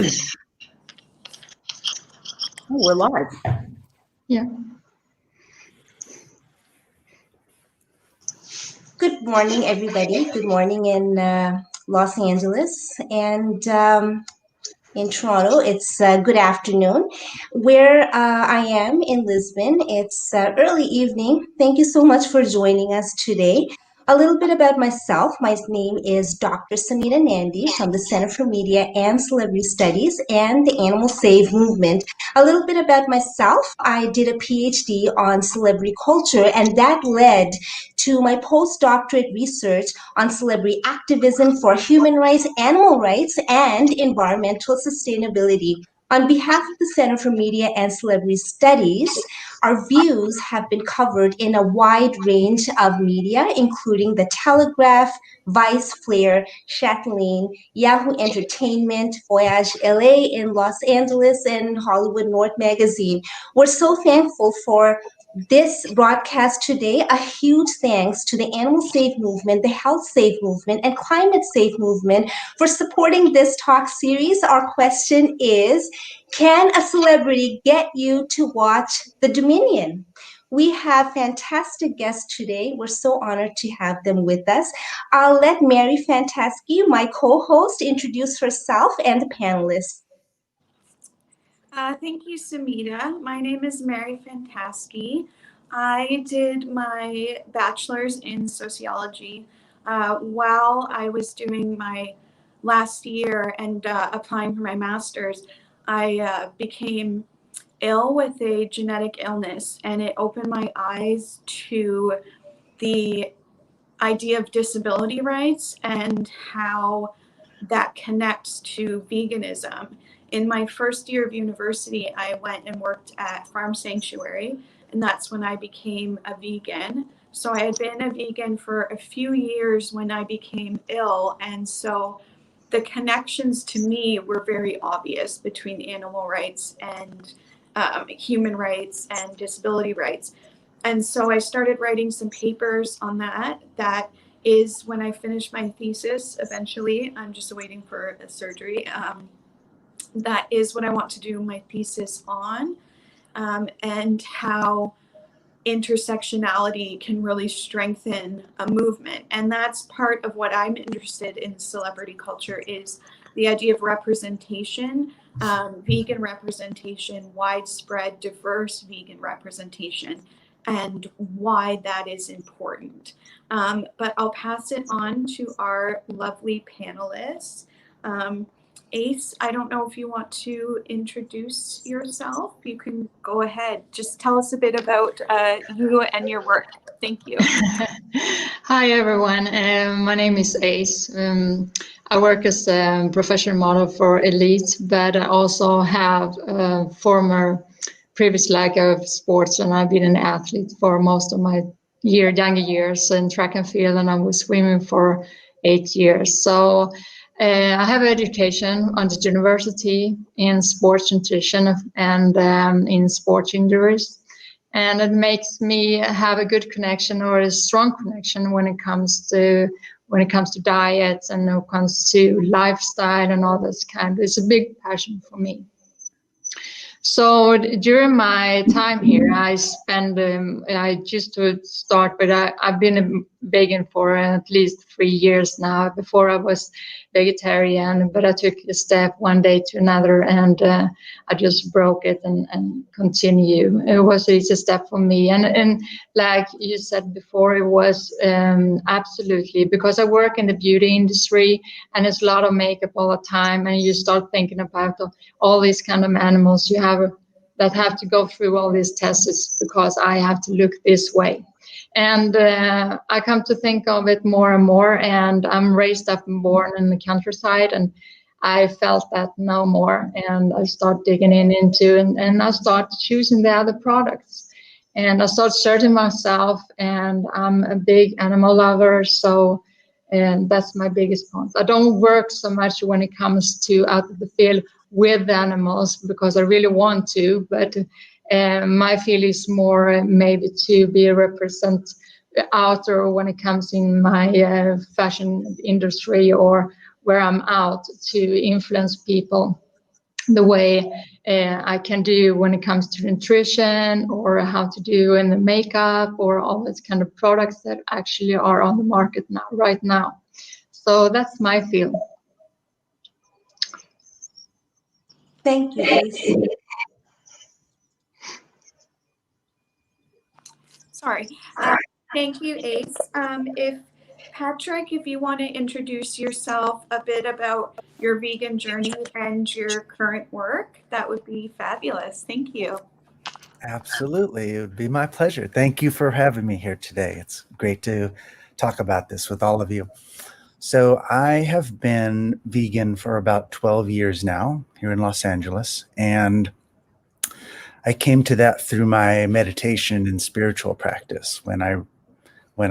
Oh, we're live. Yeah. Good morning, everybody. Good morning in Los Angeles and in Toronto. It's good afternoon. Where I am in Lisbon, it's early evening. Thank you so much for joining us today. A little bit about myself. My name is Dr. Samita Nandi from the Center for Media and Celebrity Studies and the Animal Save Movement. A little bit about myself. I did a PhD on celebrity culture, and that led to my postdoctorate research on celebrity activism for human rights, animal rights, and environmental sustainability. On behalf of the Center for Media and Celebrity Studies, our views have been covered in a wide range of media, including The Telegraph, Vice, Flair, Chatelaine, Yahoo Entertainment, Voyage LA in Los Angeles, and Hollywood North Magazine. We're so thankful for this broadcast today. A huge thanks to the Animal Save Movement, the Health Save Movement, and Climate Save Movement for supporting this talk series. Our question is, can a celebrity get you to watch The Dominion? We have fantastic guests today. We're so honored to have them with us. I'll let Mary Fantaschi, my co-host, introduce herself and the panelists. Thank you, Samita. My name is Mary Fantaschi. I did my bachelor's in sociology while I was doing my last year and applying for my master's. I became ill with a genetic illness, and it opened my eyes to the idea of disability rights and how that connects to veganism. In my first year of university, I went and worked at Farm Sanctuary, and that's when I became a vegan. So I had been a vegan for a few years when I became ill, and so the connections to me were very obvious between animal rights and human rights and disability rights. And so I started writing some papers on that. That is when I finished my thesis eventually. I'm just waiting for a surgery. That is what I want to do my thesis on, and how intersectionality can really strengthen a movement. And that's part of what I'm interested in celebrity culture, is the idea of representation, vegan representation, widespread, diverse vegan representation, and why that is important. But I'll pass it on to our lovely panelists. Ace, I don't know if you want to introduce yourself. You can go ahead. Just tell us a bit about you and your work. Thank you. Hi, everyone. My name is Ace. I work as a professional model for Elite, but I also have a former previous life of sports, and I've been an athlete for most of my younger years in track and field, and I was swimming for 8 years. So I have education on the university in sports nutrition and in sports injuries. And it makes me have a good connection, or a strong connection, when it comes to diets and when it comes to lifestyle and all this kind. It's a big passion for me. So during my time here, I spend, I just to start, but I've been a vegan for at least 3 years now. Before I was vegetarian, but I took a step one day to another, and I just broke it and continue. It was a step for me. And like you said before, it was absolutely, because I work in the beauty industry, and it's a lot of makeup all the time, and you start thinking about all these kind of animals you have that have to go through all these tests because I have to look this way. And I come to think of it more and more, and I'm raised up and born in the countryside, and I felt that no more, and I start digging into and I start choosing the other products, and I start searching myself, and I'm a big animal lover, so and that's my biggest point. I don't work so much when it comes to out of the field with animals because I really want to, but my feel is more maybe to be a represent outer when it comes in my fashion industry, or where I'm out to influence people the way I can do when it comes to nutrition, or how to do in the makeup, or all these kind of products that actually are on the market now, right now. So that's my field. Thank you, Ace. Sorry. Thank you, Ace. If Patrick, if you want to introduce yourself a bit about your vegan journey and your current work, that would be fabulous. Thank you. Absolutely. It would be my pleasure. Thank you for having me here today. It's great to talk about this with all of you. So I have been vegan for about 12 years now here in Los Angeles, and I came to that through my meditation and spiritual practice. When I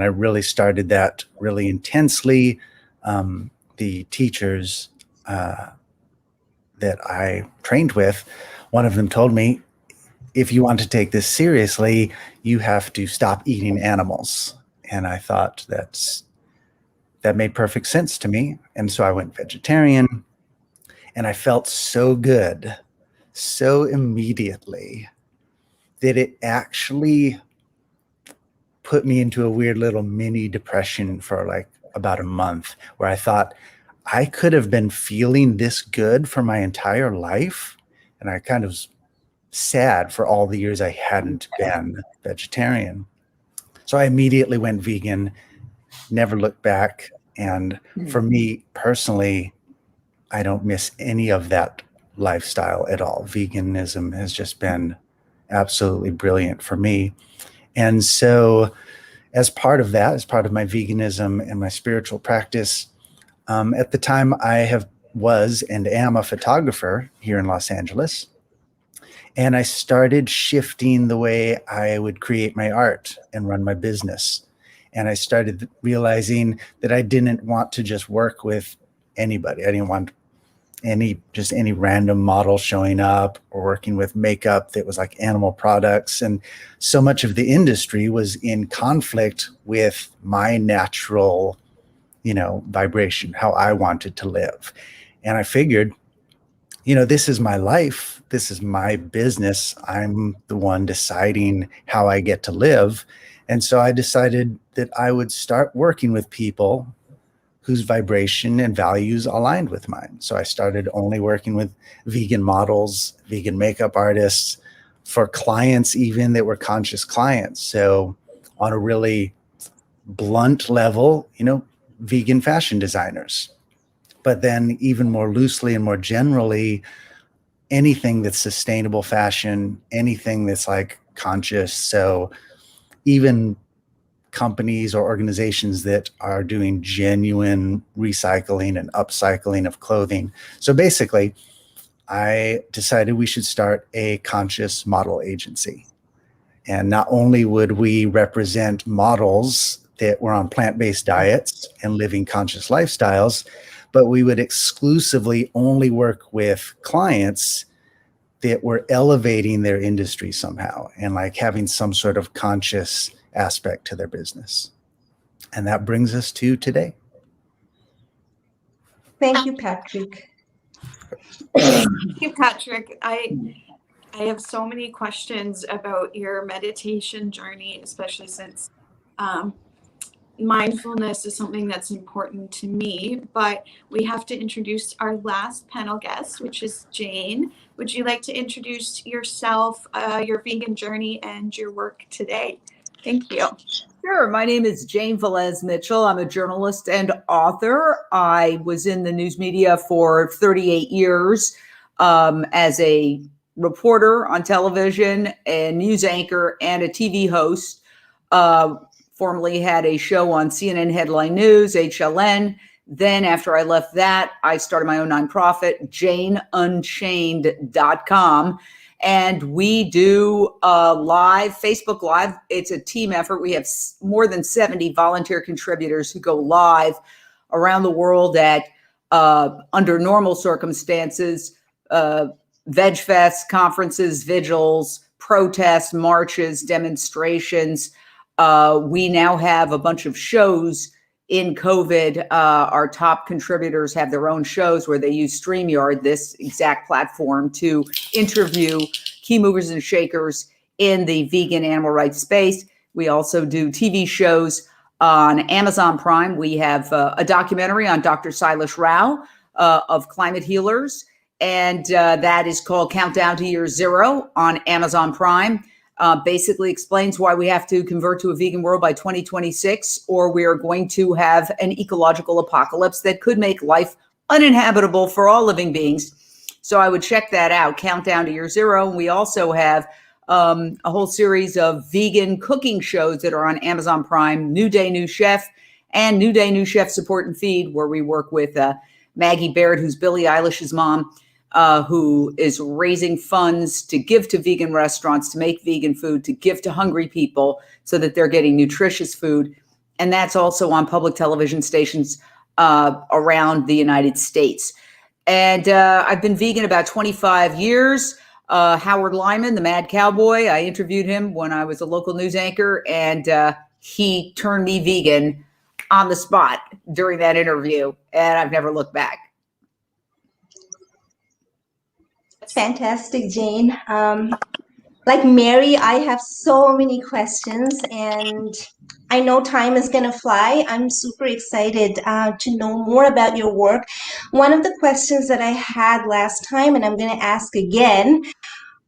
really started that really intensely, the teachers that I trained with, one of them told me, if you want to take this seriously, you have to stop eating animals. And I thought that made perfect sense to me. And so I went vegetarian, and I felt so good, so immediately, that it actually put me into a weird little mini depression for like about a month, where I thought I could have been feeling this good for my entire life. And I kind of was sad for all the years I hadn't been vegetarian. So I immediately went vegan, never looked back. And for me personally, I don't miss any of that lifestyle at all. Veganism has just been absolutely brilliant for me. And so as part of that, as part of my veganism and my spiritual practice, at the time was and am a photographer here in Los Angeles. And I started shifting the way I would create my art and run my business. And I started realizing that I didn't want to just work with anybody. I didn't want any random model showing up or working with makeup that was like animal products. And so much of the industry was in conflict with my natural, vibration, how I wanted to live. And I figured, this is my life. This is my business. I'm the one deciding how I get to live. And so I decided that I would start working with people whose vibration and values aligned with mine. So I started only working with vegan models, vegan makeup artists, for clients even that were conscious clients. So on a really blunt level, vegan fashion designers. But then even more loosely and more generally, anything that's sustainable fashion, anything that's like conscious. So even companies or organizations that are doing genuine recycling and upcycling of clothing. So basically, I decided we should start a conscious model agency. And not only would we represent models that were on plant-based diets and living conscious lifestyles, but we would exclusively only work with clients that were elevating their industry somehow and like having some sort of conscious aspect to their business. And that brings us to today. Thank you, Patrick. Thank you, Patrick. I have so many questions about your meditation journey, especially since mindfulness is something that's important to me. But we have to introduce our last panel guest, which is Jane. Would you like to introduce yourself, your vegan journey, and your work today? Thank you. Sure. My name is Jane Valez Mitchell. I'm a journalist and author. I was in the news media for 38 years as a reporter on television, a news anchor, and a TV host. Formerly had a show on CNN Headline News, HLN. Then after I left that, I started my own nonprofit, JaneUnchained.com. And we do live, Facebook Live. It's a team effort. We have more than 70 volunteer contributors who go live around the world at, under normal circumstances, veg fests, conferences, vigils, protests, marches, demonstrations. We now have a bunch of shows in COVID, our top contributors have their own shows where they use StreamYard, this exact platform, to interview key movers and shakers in the vegan animal rights space. We also do TV shows on Amazon Prime. We have a documentary on Dr. Silas Rao of climate healers, and that is called Countdown to Year Zero on Amazon Prime. Basically explains why we have to convert to a vegan world by 2026, or we are going to have an ecological apocalypse that could make life uninhabitable for all living beings. So I would check that out, Countdown to Year Zero. And we also have a whole series of vegan cooking shows that are on Amazon Prime, New Day, New Chef, and New Day, New Chef Support and Feed, where we work with Maggie Baird, who's Billie Eilish's mom, who is raising funds to give to vegan restaurants, to make vegan food, to give to hungry people so that they're getting nutritious food. And that's also on public television stations around the United States. And I've been vegan about 25 years. Howard Lyman, the Mad Cowboy, I interviewed him when I was a local news anchor, and he turned me vegan on the spot during that interview, and I've never looked back. Fantastic, Jane. Like Mary, I have so many questions, and I know time is going to fly. I'm super excited to know more about your work. One of the questions that I had last time, and I'm going to ask again,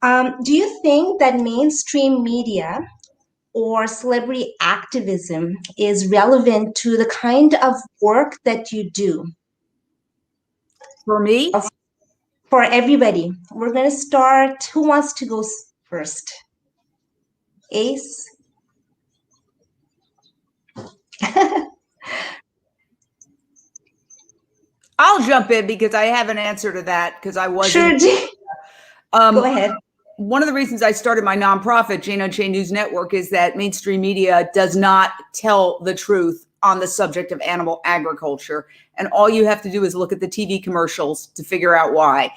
do you think that mainstream media or celebrity activism is relevant to the kind of work that you do? For me? For everybody. We're going to start. Who wants to go first? Ace? I'll jump in because I have an answer to that, because I wasn't. Sure, go ahead. One of the reasons I started my nonprofit, Jane Unchained News Network, is that mainstream media does not tell the truth on the subject of animal agriculture. And all you have to do is look at the TV commercials to figure out why.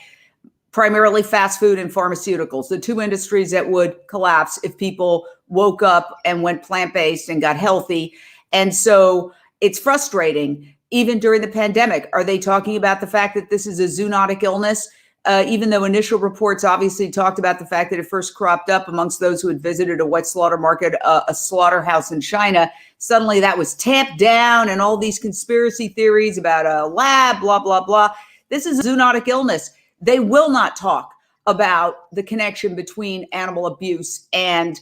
Primarily fast food and pharmaceuticals, the two industries that would collapse if people woke up and went plant-based and got healthy. And so it's frustrating. Even during the pandemic, are they talking about the fact that this is a zoonotic illness? Even though initial reports obviously talked about the fact that it first cropped up amongst those who had visited a wet slaughter market, a slaughterhouse in China, suddenly that was tamped down, and all these conspiracy theories about a lab, blah, blah, blah. This is a zoonotic illness. They will not talk about the connection between animal abuse and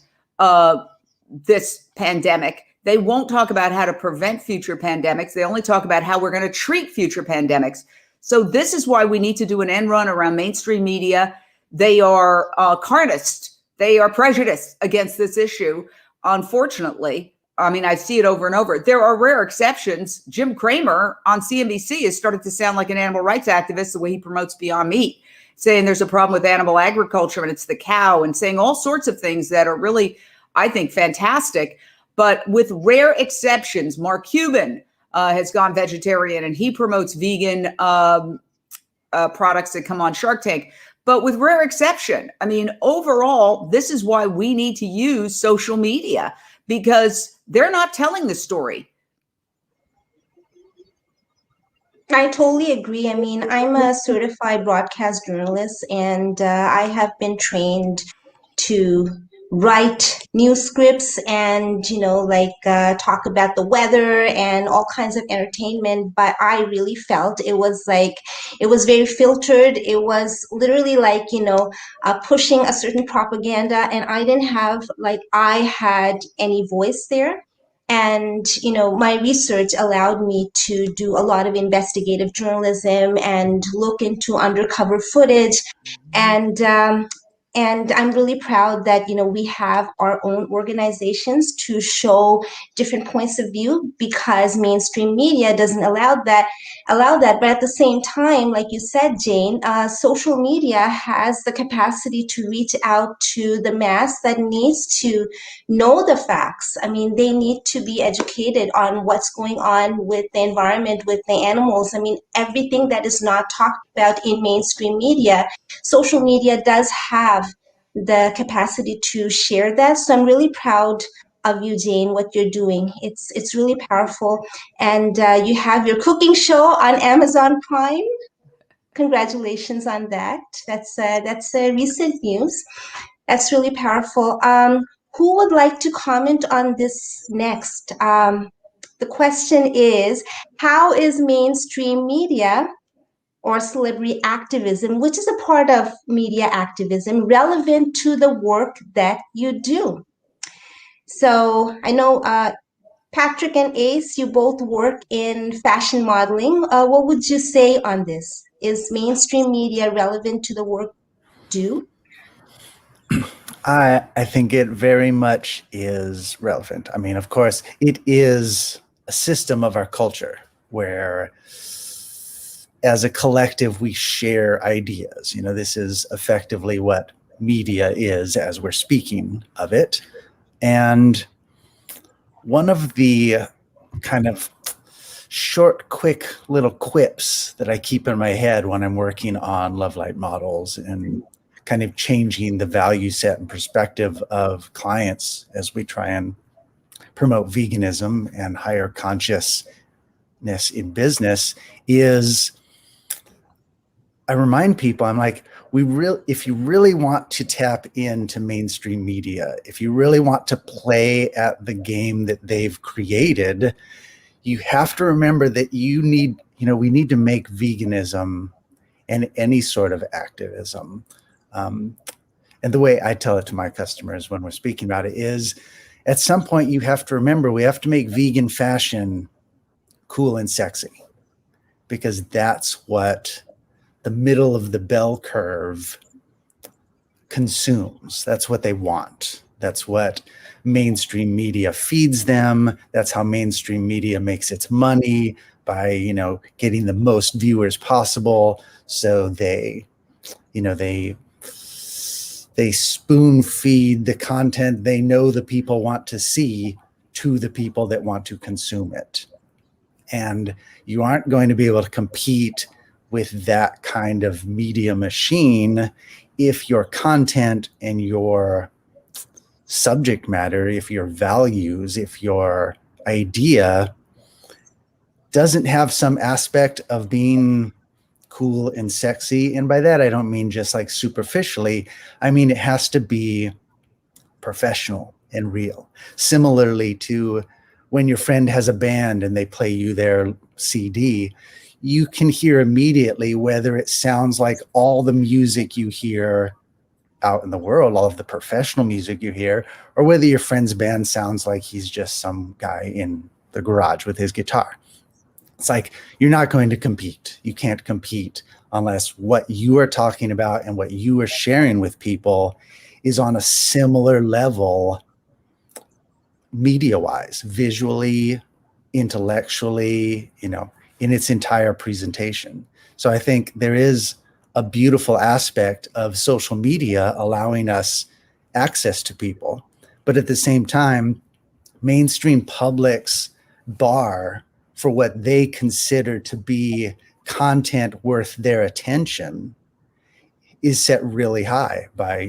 this pandemic. They won't talk about how to prevent future pandemics. They only talk about how we're going to treat future pandemics. So this is why we need to do an end run around mainstream media. They are carnist. They are prejudiced against this issue. Unfortunately, I mean, I see it over and over. There are rare exceptions. Jim Cramer on CNBC has started to sound like an animal rights activist the way he promotes Beyond Meat, saying there's a problem with animal agriculture and it's the cow, and saying all sorts of things that are really, I think, fantastic. But with rare exceptions, Mark Cuban has gone vegetarian, and he promotes vegan products that come on Shark Tank. But with rare exception, I mean, overall, this is why we need to use social media, because they're not telling the story. I totally agree. I mean, I'm a certified broadcast journalist, and I have been trained to write news scripts and, talk about the weather and all kinds of entertainment. But I really felt it was very filtered. It was literally pushing a certain propaganda, and I didn't have I had any voice there. And, my research allowed me to do a lot of investigative journalism and look into undercover footage. And I'm really proud that, we have our own organizations to show different points of view, because mainstream media doesn't allow that. But at the same time, like you said, Jane, social media has the capacity to reach out to the mass that needs to know the facts. I mean, they need to be educated on what's going on with the environment, with the animals. I mean, everything that is not talked about in mainstream media, social media does have the capacity to share that. So I'm really proud of you, Jane, what you're doing. It's really powerful. And you have your cooking show on Amazon Prime. Congratulations on that. That's recent news. That's really powerful. Who would like to comment on this next? The question is, how is mainstream media or celebrity activism, which is a part of media activism, relevant to the work that you do? So I know Patrick and Ace, you both work in fashion modeling. What would you say on this? Is mainstream media relevant to the work you do? I think it very much is relevant. I mean, of course, it is a system of our culture where as a collective we share ideas. You know, this is effectively what media is as we're speaking of it. And one of the kind of short, quick little quips that I keep in my head when I'm working on Love Light models and kind of changing the value set and perspective of clients as we try and promote veganism and higher consciousness in business is I remind people, I'm like, if you really want to tap into mainstream media, if you really want to play at the game that they've created, you have to remember that we need to make veganism and any sort of activism. And the way I tell it to my customers when we're speaking about it is at some point you have to remember we have to make vegan fashion cool and sexy, because that's what the middle of the bell curve consumes. That's what they want. That's what mainstream media feeds them. That's how mainstream media makes its money, by, getting the most viewers possible. So they spoon feed the content they know the people want to see to the people that want to consume it. And you aren't going to be able to compete with that kind of media machine if your content and your subject matter, if your values, if your idea doesn't have some aspect of being cool and sexy. And by that, I don't mean just like superficially. I mean, it has to be professional and real. Similarly to when your friend has a band and they play you their CD, you can hear immediately whether it sounds like all the music you hear out in the world, all of the professional music you hear, or whether your friend's band sounds like he's just some guy in the garage with his guitar. It's like, you're not going to compete. You can't compete unless what you are talking about and what you are sharing with people is on a similar level, media-wise, visually, intellectually, in its entire presentation. So I think there is a beautiful aspect of social media allowing us access to people. But at the same time, mainstream public's bar for what they consider to be content worth their attention is set really high by,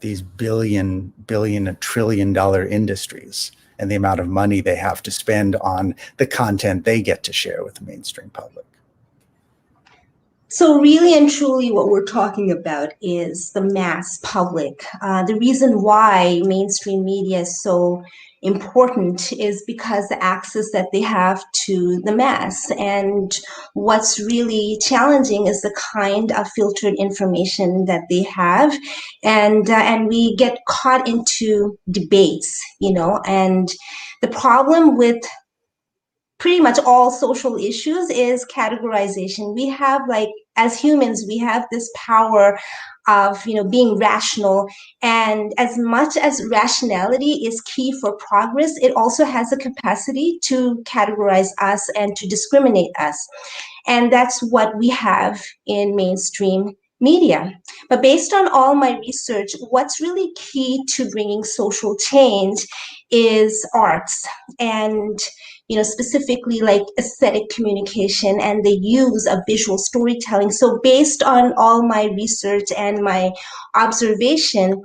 these billion, trillion dollar industries and the amount of money they have to spend on the content they get to share with the mainstream public. So really and truly what we're talking about is the mass public. The reason why mainstream media is so important is because the access that they have to the mass. And what's really challenging is the kind of filtered information that they have. And we get caught into debates, and the problem with pretty much all social issues is categorization. We have, like, as humans, we have this power of being rational, and as much as rationality is key for progress, it also has a capacity to categorize us and to discriminate us. And that's what we have in mainstream media. But based on all my research, what's really key to bringing social change is arts, and specifically like aesthetic communication and the use of visual storytelling. So based on all my research and my observation,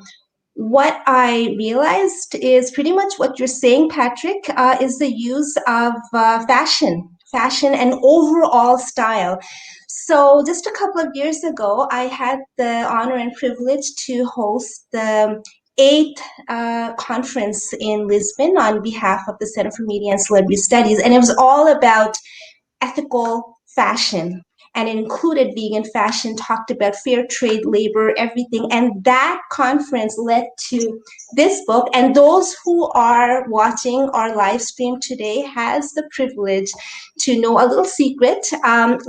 what I realized is pretty much what you're saying, Patrick, is the use of fashion and overall style. So just a couple of years ago, I had the honor and privilege to host the eighth conference in Lisbon on behalf of the Center for Media and Celebrity Studies, and it was all about ethical fashion, and it included vegan fashion, talked about fair trade, labor, everything. And that conference led to this book. And those who are watching our live stream today has the privilege to know a little secret.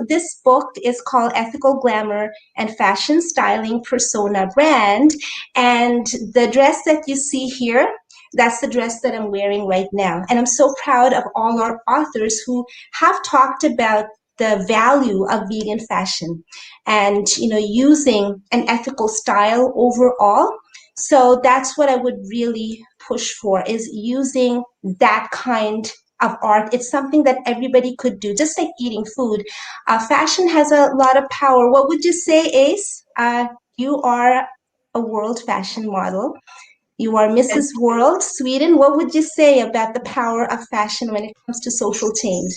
This book is called Ethical Glamour and Fashion Styling Persona Brand. And the dress that you see here, that's the dress that I'm wearing right now. And I'm so proud of all our authors who have talked about the value of vegan fashion and, using an ethical style overall. So that's what I would really push for, is using that kind of art. It's something that everybody could do, just like eating food. Fashion has a lot of power. What would you say, Ace? You are a world fashion model. You are Mrs. World, Sweden. What would you say about the power of fashion when it comes to social change?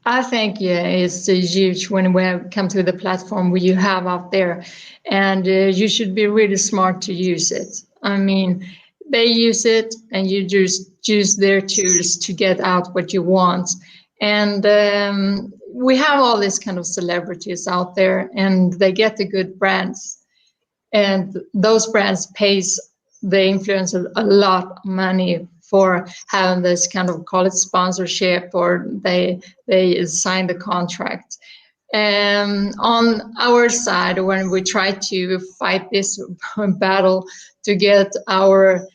I think it's huge when we have come to the platform you have out there, and you should be really smart to use it. I mean, they use it, and you just use their tools to get out what you want. And we have all these kind of celebrities out there, and they get the good brands, and those brands pays the influencer a lot of money for having this kind of, call it sponsorship, or they sign the contract. On our side, when we try to fight this battle to get our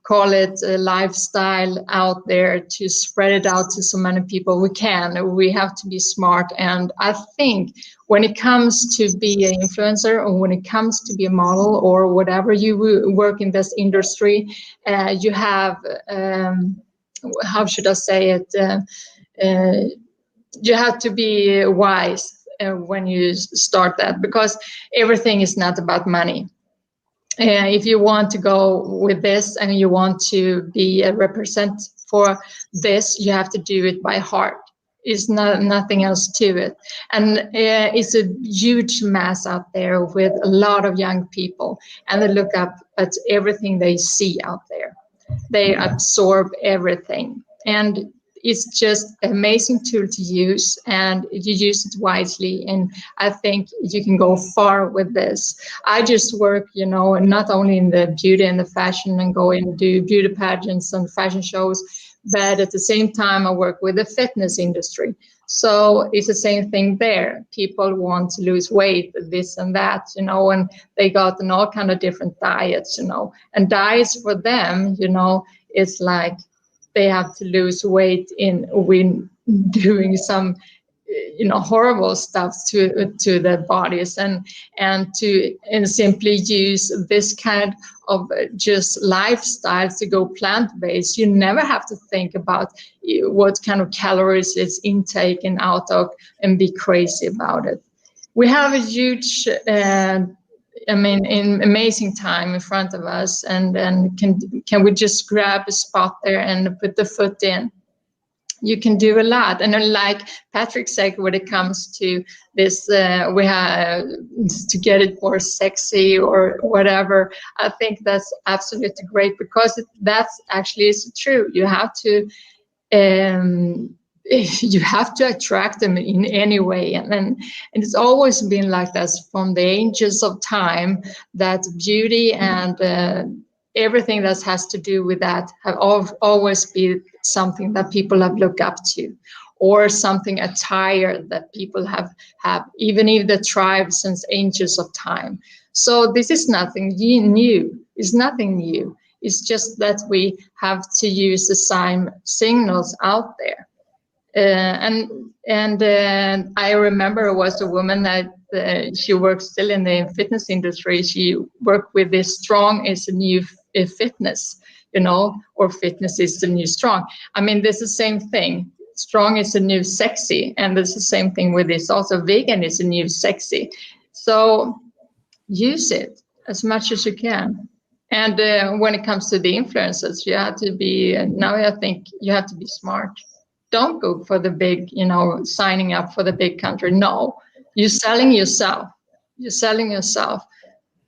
call it a lifestyle out there, to spread it out to so many people we have to be smart. And I think when it comes to be an influencer, or when it comes to be a model, or whatever you work in this industry, you have how should I say it, you have to be wise when you start that, because everything is not about money. If you want to go with this and you want to be a represent for this, you have to do it by heart. It's nothing else to it. And it's a huge mass out there with a lot of young people, and they look up at everything they see out there. They absorb everything. And it's just an amazing tool to use, and you use it wisely. And I think you can go far with this. I just work, not only in the beauty and the fashion and go and do beauty pageants and fashion shows, but at the same time, I work with the fitness industry. So it's the same thing there. People want to lose weight, this and that, and they got in all kind of different diets, and diets for them, it's like, they have to lose weight when doing some, horrible stuff to their bodies, and simply use this kind of just lifestyle to go plant-based. You never have to think about what kind of calories it's intake and out of, and be crazy about it. We have a huge amazing time in front of us, and can we just grab a spot there and put the foot in? You can do a lot. And then, like Patrick said, when it comes to this, we have to get it more sexy or whatever. I think that's absolutely great, because that's actually is true. You have to attract them in any way, and it's always been like this from the ages of time, that beauty and everything that has to do with that have always been something that people have looked up to, or something attire that people have even in the tribes since ages of time. So this is nothing new. It's nothing new. It's just that we have to use the same signals out there. And I remember it was a woman that she works still in the fitness industry. She worked with this strong is a new fitness, or fitness is the new strong. I mean, this is the same thing. Strong is the new sexy, and it's the same thing with this. Also, vegan is the new sexy. So use it. as much as you can. And when it comes to the influencers, you have to be, now I think you have to be smart. Don't go for the big, signing up for the big country. No, you're selling yourself. You're selling yourself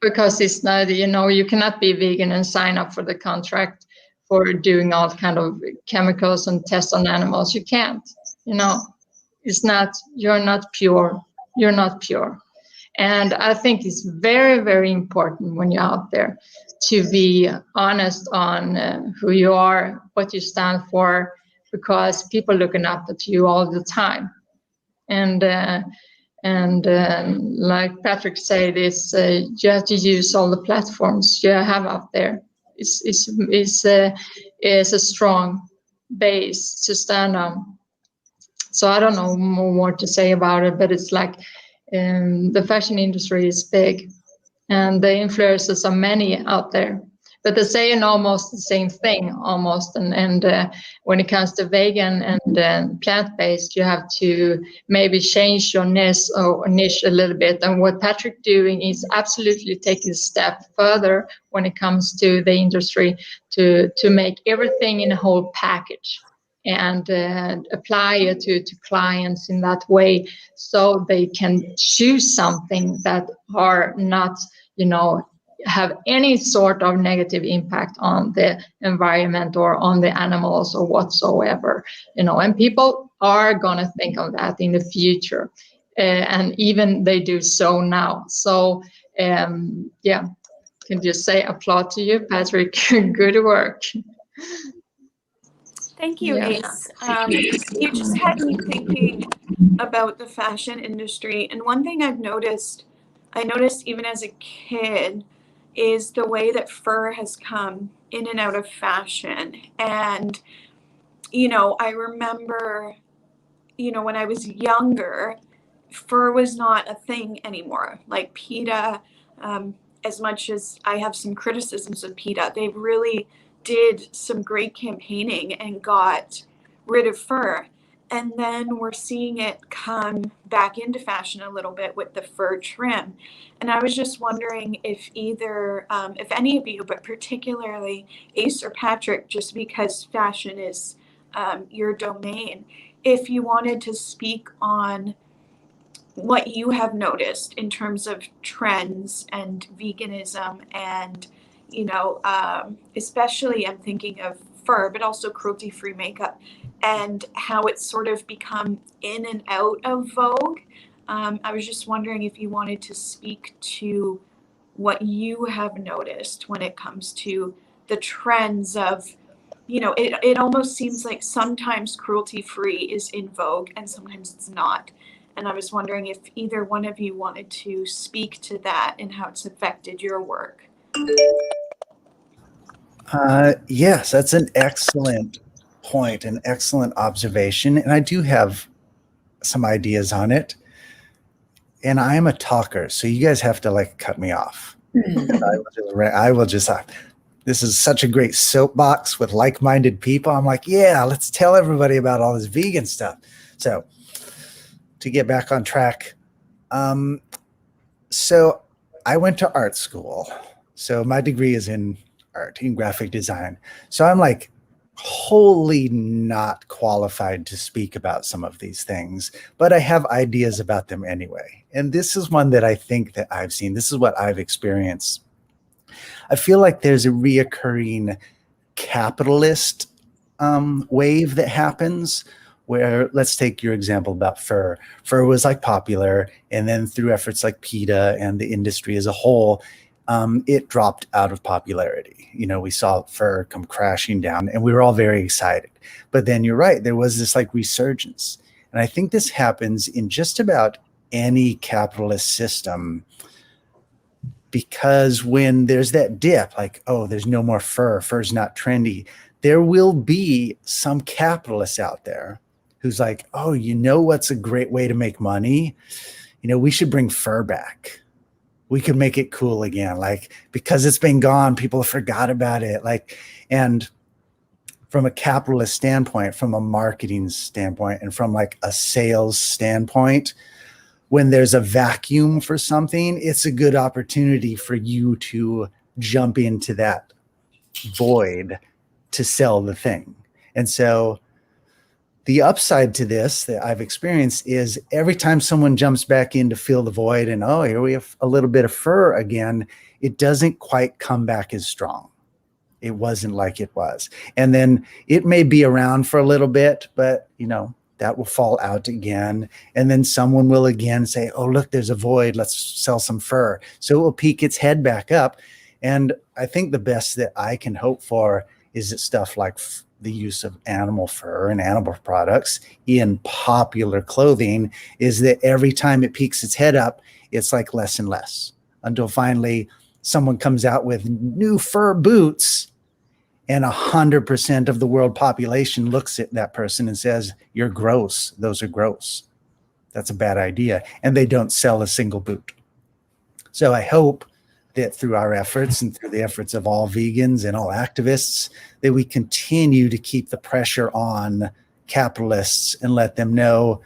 because it's not, you cannot be vegan and sign up for the contract for doing all kind of chemicals and tests on animals. You can't, it's not, you're not pure. You're not pure. And I think it's very, very important when you're out there to be honest on who you are, what you stand for, because people are looking up at you all the time. And like Patrick said, you have to use all the platforms you have out there. It's a strong base to stand on. So I don't know more to say about it, but it's like the fashion industry is big, and the influencers are many out there, but they're saying almost the same thing almost. And when it comes to vegan and plant-based, you have to maybe change your niche a little bit. And what Patrick doing is absolutely taking a step further when it comes to the industry to make everything in a whole package and apply it to clients in that way, so they can choose something that are not, have any sort of negative impact on the environment or on the animals or whatsoever, and people are going to think of that in the future, and even they do so now. So can just say applaud to you, Patrick. Good work. Thank you, Yeah. Ace. You just had me thinking about the fashion industry. And one thing I noticed even as a kid, is the way that fur has come in and out of fashion. And, I remember, when I was younger, fur was not a thing anymore. Like PETA, as much as I have some criticisms of PETA, they really did some great campaigning and got rid of fur. And then we're seeing it come back into fashion a little bit with the fur trim. And I was just wondering if if any of you, but particularly Ace or Patrick, just because fashion is your domain, if you wanted to speak on what you have noticed in terms of trends and veganism and, especially I'm thinking of fur, but also cruelty-free makeup, and how it's sort of become in and out of vogue. I was just wondering if you wanted to speak to what you have noticed when it comes to the trends of, it almost seems like sometimes cruelty-free is in vogue and sometimes it's not. And I was wondering if either one of you wanted to speak to that and how it's affected your work. Yes, that's an excellent point, an excellent observation. And I do have some ideas on it. And I am a talker, so you guys have to cut me off. I will just this is such a great soapbox with like-minded people. I'm like, yeah, let's tell everybody about all this vegan stuff. So to get back on track, so I went to art school. So my degree is in art, in graphic design. So I'm wholly not qualified to speak about some of these things, but I have ideas about them anyway. And this is one that I think that I've seen. This is what I've experienced. I feel like there's a reoccurring capitalist wave that happens where, let's take your example about fur. Fur was popular, and then through efforts like PETA and the industry as a whole, it dropped out of popularity. We saw fur come crashing down, and we were all very excited. But then you're right, there was this resurgence. And I think this happens in just about any capitalist system, because when there's that dip, there's no more fur's not trendy, there will be some capitalists out there who's what's a great way to make money? We should bring fur back. We could make it cool again. Because it's been gone, people have forgot about it. And from a capitalist standpoint, from a marketing standpoint, and from a sales standpoint, when there's a vacuum for something, it's a good opportunity for you to jump into that void to sell the thing. And so the upside to this that I've experienced is every time someone jumps back in to fill the void and, oh, here we have a little bit of fur again, it doesn't quite come back as strong. It wasn't like it was. And then it may be around for a little bit, but that will fall out again. And then someone will again say, oh, look, there's a void. Let's sell some fur. So it will peek its head back up. And I think the best that I can hope for is that stuff like the use of animal fur and animal products in popular clothing is that every time it peeks its head up, it's like less and less until finally someone comes out with new fur boots and 100% of the world population looks at that person and says, you're gross. Those are gross. That's a bad idea. And they don't sell a single boot. So I hope that through our efforts and through the efforts of all vegans and all activists, that we continue to keep the pressure on capitalists and let them know,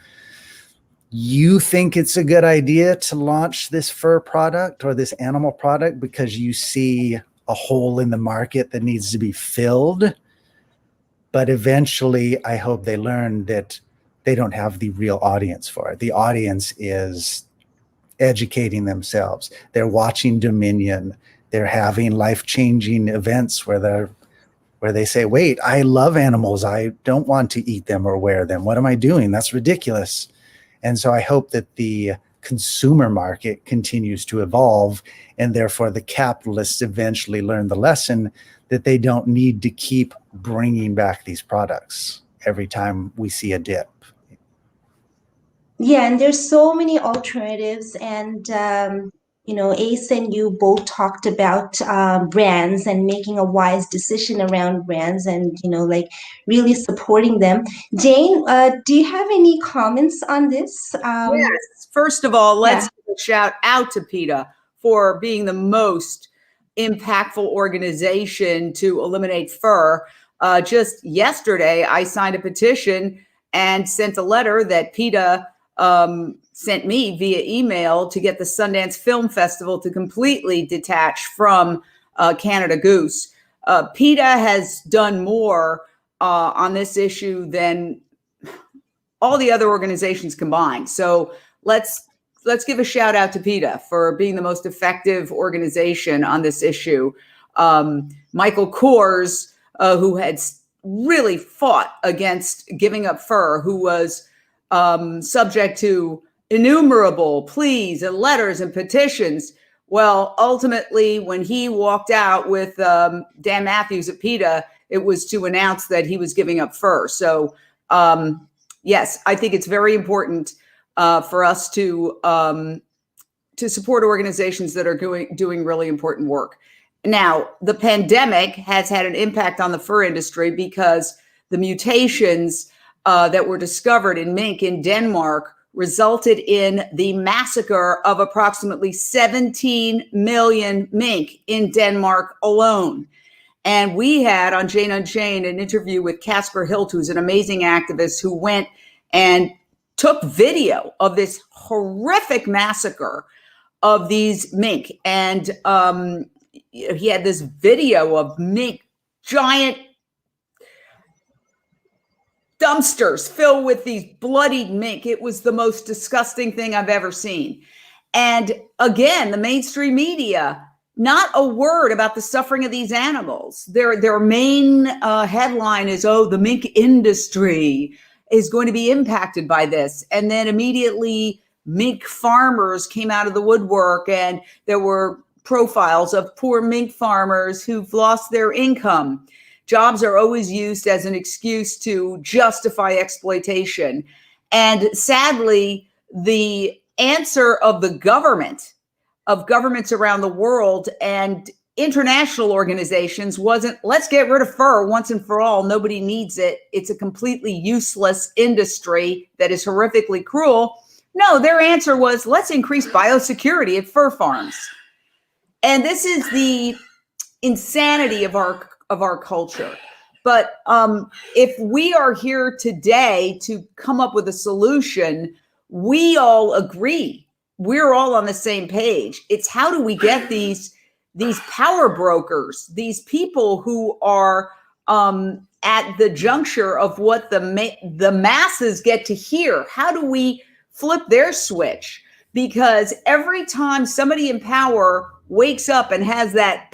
you think it's a good idea to launch this fur product or this animal product because you see a hole in the market that needs to be filled. But eventually, I hope they learn that they don't have the real audience for it. The audience is educating themselves. They're watching Dominion. They're having life-changing events where they say, wait, I love animals. I don't want to eat them or wear them. What am I doing? That's ridiculous. And so I hope that the consumer market continues to evolve, and therefore the capitalists eventually learn the lesson that they don't need to keep bringing back these products every time we see a dip. Yeah, and there's so many alternatives, and Ace and you both talked about brands and making a wise decision around brands, and like really supporting them. Jane, do you have any comments on this? Yes. First of all, let's Yeah. give a shout out to PETA for being the most impactful organization to eliminate fur. Just yesterday, I signed a petition and sent a letter that PETA sent me via email to get the Sundance Film Festival to completely detach from Canada Goose. PETA has done more on this issue than all the other organizations combined. So let's give a shout out to PETA for being the most effective organization on this issue. Michael Kors, who had really fought against giving up fur, who was subject to innumerable pleas and letters and petitions. Well, ultimately, when he walked out with Dan Matthews at PETA, it was to announce that he was giving up fur. So, yes, I think it's very important for us to support organizations that are doing really important work. Now, the pandemic has had an impact on the fur industry because the mutations that were discovered in mink in Denmark resulted in the massacre of approximately 17 million mink in Denmark alone. And we had on Jane Unchained an interview with Casper Hilt, who's an amazing activist who went and took video of this horrific massacre of these mink. And he had this video of mink, giant dumpsters filled with these bloodied mink. It was the most disgusting thing I've ever seen. And again, the mainstream media, not a word about the suffering of these animals. Their main headline is, oh, the mink industry is going to be impacted by this. And then immediately mink farmers came out of the woodwork, and there were profiles of poor mink farmers who've lost their income. Jobs are always used as an excuse to justify exploitation. And sadly, the answer of the governments around the world and international organizations wasn't, let's get rid of fur once and for all. Nobody needs it. It's a completely useless industry that is horrifically cruel. No, their answer was, let's increase biosecurity at fur farms. And this is the insanity of our culture. But if we are here today to come up with a solution, we all agree. We're all on the same page. It's how do we get these power brokers, these people who are at the juncture of what the masses get to hear? How do we flip their switch? Because every time somebody in power wakes up and has that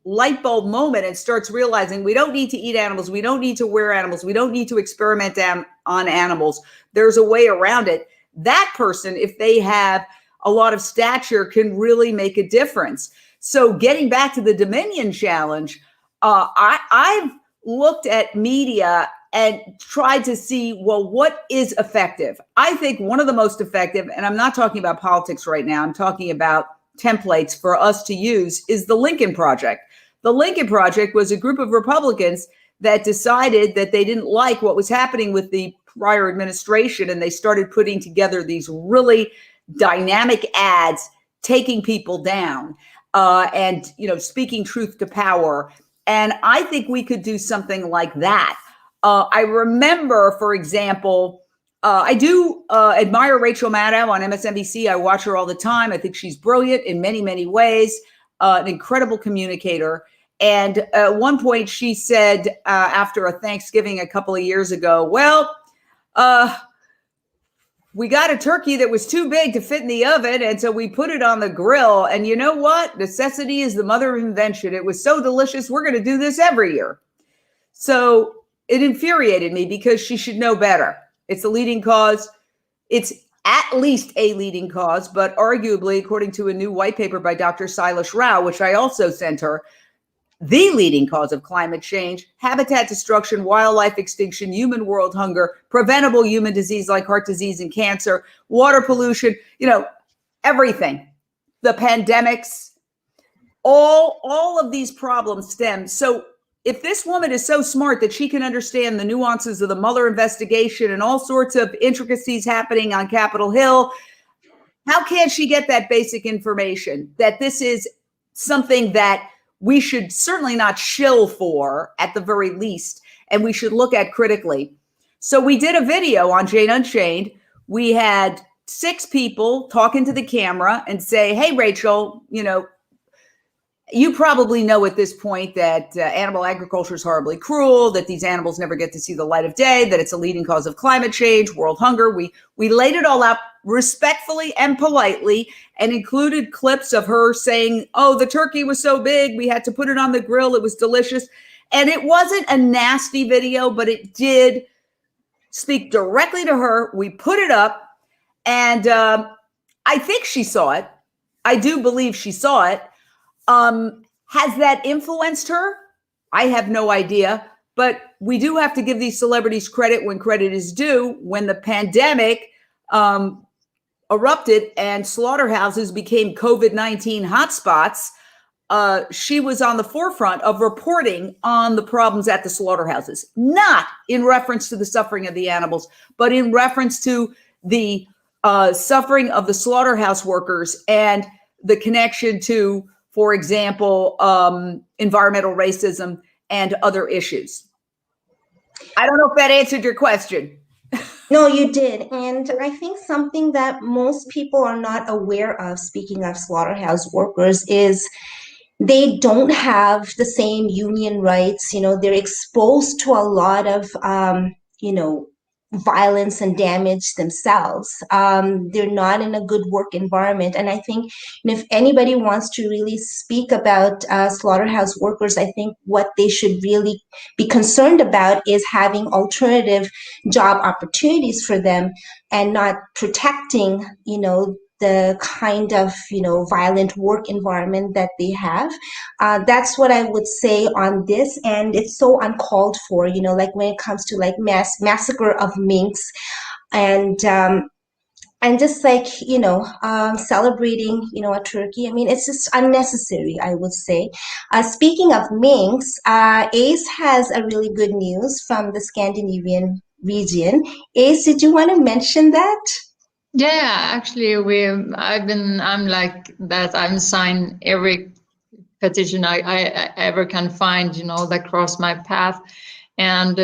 light bulb moment and starts realizing we don't need to eat animals, we don't need to wear animals, we don't need to experiment on animals, there's a way around it. That person, if they have a lot of stature, can really make a difference. So getting back to the Dominion Challenge, I've looked at media and tried to see, well, what is effective? I think one of the most effective, and I'm not talking about politics right now, I'm talking about templates for us to use, is the Lincoln Project. The Lincoln Project was a group of Republicans that decided that they didn't like what was happening with the prior administration, and they started putting together these really dynamic ads taking people down and speaking truth to power. And I think we could do something like that. I remember, for example, I do admire Rachel Maddow on MSNBC. I watch her all the time. I think she's brilliant in many, many ways, an incredible communicator. And at one point she said after a Thanksgiving a couple of years ago, well, we got a turkey that was too big to fit in the oven, and so we put it on the grill. And you know what? Necessity is the mother of invention. It was so delicious. We're going to do this every year. So it infuriated me because she should know better. It's a leading cause. It's at least a leading cause, but arguably, according to a new white paper by Dr. Silas Rao, which I also sent her, the leading cause of climate change, habitat destruction, wildlife extinction, human world hunger, preventable human disease like heart disease and cancer, water pollution, everything, the pandemics, all of these problems stem. So if this woman is so smart that she can understand the nuances of the Mueller investigation and all sorts of intricacies happening on Capitol Hill, how can she get that basic information that this is something that we should certainly not shill for at the very least, and we should look at critically? So we did a video on Jane Unchained. We had 6 people talking to the camera and say, hey, Rachel, you probably know at this point that animal agriculture is horribly cruel, that these animals never get to see the light of day, that it's a leading cause of climate change, world hunger. We laid it all out respectfully and politely and included clips of her saying, oh, the turkey was so big, we had to put it on the grill. It was delicious. And it wasn't a nasty video, but it did speak directly to her. We put it up, and I think she saw it. I do believe she saw it. Has that influenced her? I have no idea, but we do have to give these celebrities credit when credit is due. When the pandemic erupted and slaughterhouses became COVID-19 hotspots, she was on the forefront of reporting on the problems at the slaughterhouses, not in reference to the suffering of the animals, but in reference to the suffering of the slaughterhouse workers and the connection to, for example, environmental racism and other issues. I don't know if that answered your question. No, you did. And I think something that most people are not aware of, speaking of slaughterhouse workers, is they don't have the same union rights. They're exposed to a lot of, violence and damage themselves. They're not in a good work environment. And I think if anybody wants to really speak about slaughterhouse workers, I think what they should really be concerned about is having alternative job opportunities for them and not protecting, the kind of, violent work environment that they have. That's what I would say on this. And it's so uncalled for, like when it comes to like massacre of minks and just like, celebrating, a turkey. I mean, it's just unnecessary, I would say. Speaking of minks, Ace has a really good news from the Scandinavian region. Ace, did you want to mention that? Yeah, actually, I'm like that. I'm signed every petition I ever can find, that cross my path. And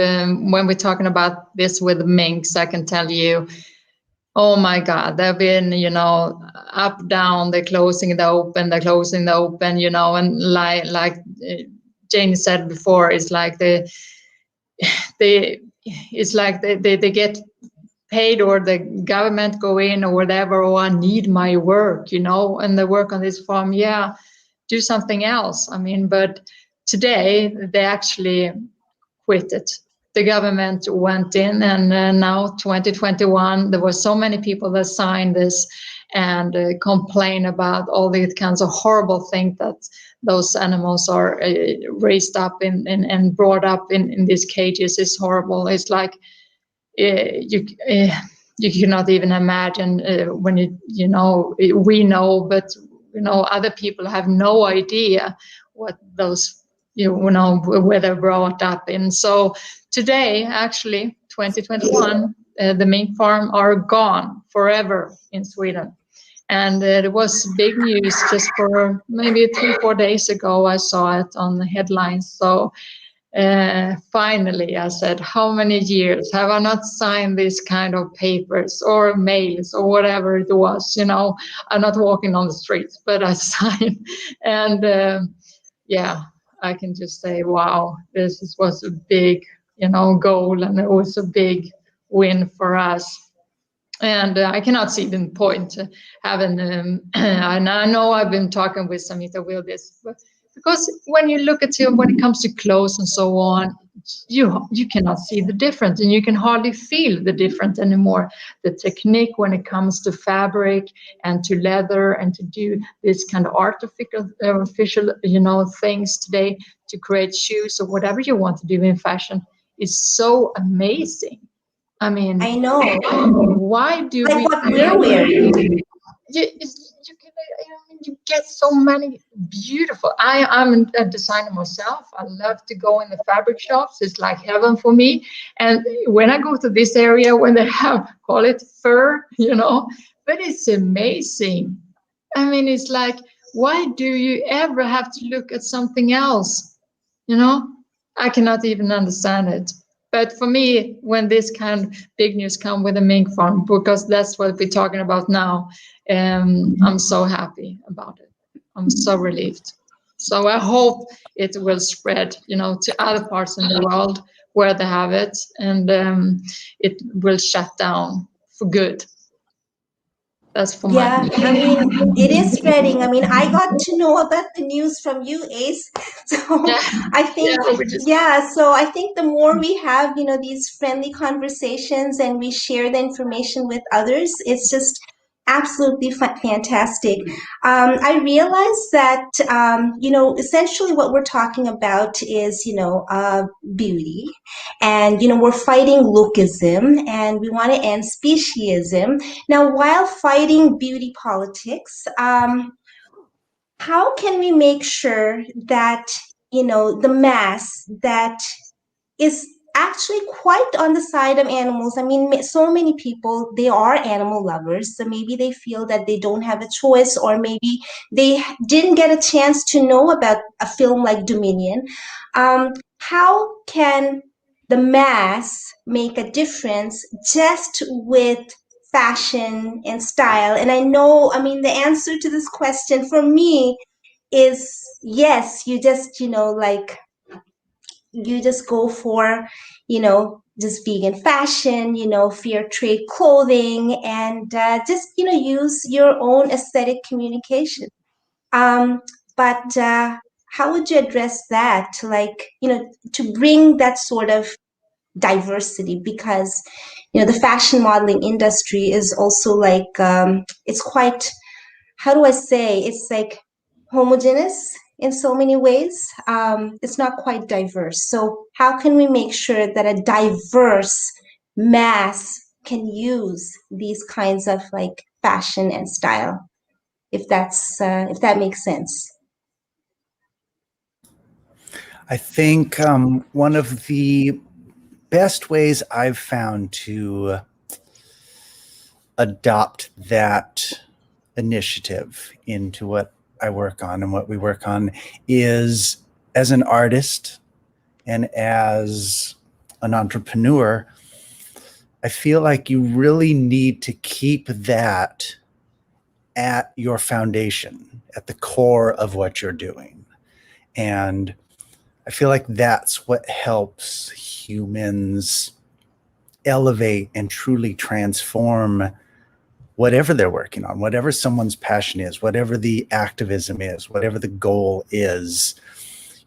when we're talking about this with minks, I can tell you Oh my God, they've been, up, down, they're closing, the open, and like Jane said before, it's like they get paid, or the government go in or whatever, or I need my work, and they work on this farm. Yeah, do something else. I mean, but today they actually quit it. The government went in, and now 2021, there were so many people that signed this and complain about all these kinds of horrible things that those animals are raised up in and brought up in these cages. Is horrible. It's like you cannot even imagine when we know, but other people have no idea what those where they're brought up in. So today, actually, 2021, the mink farm are gone forever in Sweden. And it was big news just for maybe 3-4 days ago. I saw it on the headlines. So finally, I said, how many years have I not signed this kind of papers or mails or whatever it was? I'm not walking on the streets, but I signed. And I can just say, wow, was a big, goal, and it was a big win for us. And I cannot see the point having, and I know I've been talking with Samita with this, because when you look at it, when it comes to clothes and so on, you cannot see the difference, and you can hardly feel the difference anymore. The technique when it comes to fabric and to leather and to do this kind of artificial, things today to create shoes or whatever you want to do in fashion is so amazing. I mean, I know. why do like we? what we're wearing. You get so many beautiful. I'm a designer myself. I love to go in the fabric shops. It's like heaven for me. And when I go to this area, when they have, call it fur, but it's amazing. I mean, it's like, why do you ever have to look at something else? I cannot even understand it. But for me, when this kind of big news come with a mink farm, because that's what we're talking about now, I'm so happy about it. I'm so relieved. So I hope it will spread, to other parts in the world where they have it, and it will shut down for good. That's for Yeah, my. I mean, it is spreading. I mean, I got to know about the news from you, Ace. So Yeah, I think, yeah, we just. yeah, so I think the more we have, these friendly conversations and we share the information with others, it's just absolutely fantastic. I realize that, essentially what we're talking about is, beauty. And, we're fighting lookism, and we want to end speciesism. Now, while fighting beauty politics, how can we make sure that, the mass that is actually quite on the side of animals? I mean, so many people, they are animal lovers, so maybe they feel that they don't have a choice, or maybe they didn't get a chance to know about a film like Dominion. How can the mass make a difference just with fashion and style? And I know, I mean, the answer to this question for me is yes. You just, you just go for, just vegan fashion, fair trade clothing, and just, use your own aesthetic communication. Um, but how would you address that? Like, to bring that sort of diversity, because, the fashion modeling industry is also like, it's quite, how do I say, it's like homogeneous in so many ways. It's not quite diverse. So how can we make sure that a diverse mass can use these kinds of like fashion and style, if that makes sense? I think one of the best ways I've found to adopt that initiative into what I work on and what we work on is, as an artist and as an entrepreneur, I feel like you really need to keep that at your foundation, at the core of what you're doing. And I feel like that's what helps humans elevate and truly transform whatever they're working on, whatever someone's passion is, whatever the activism is, whatever the goal is.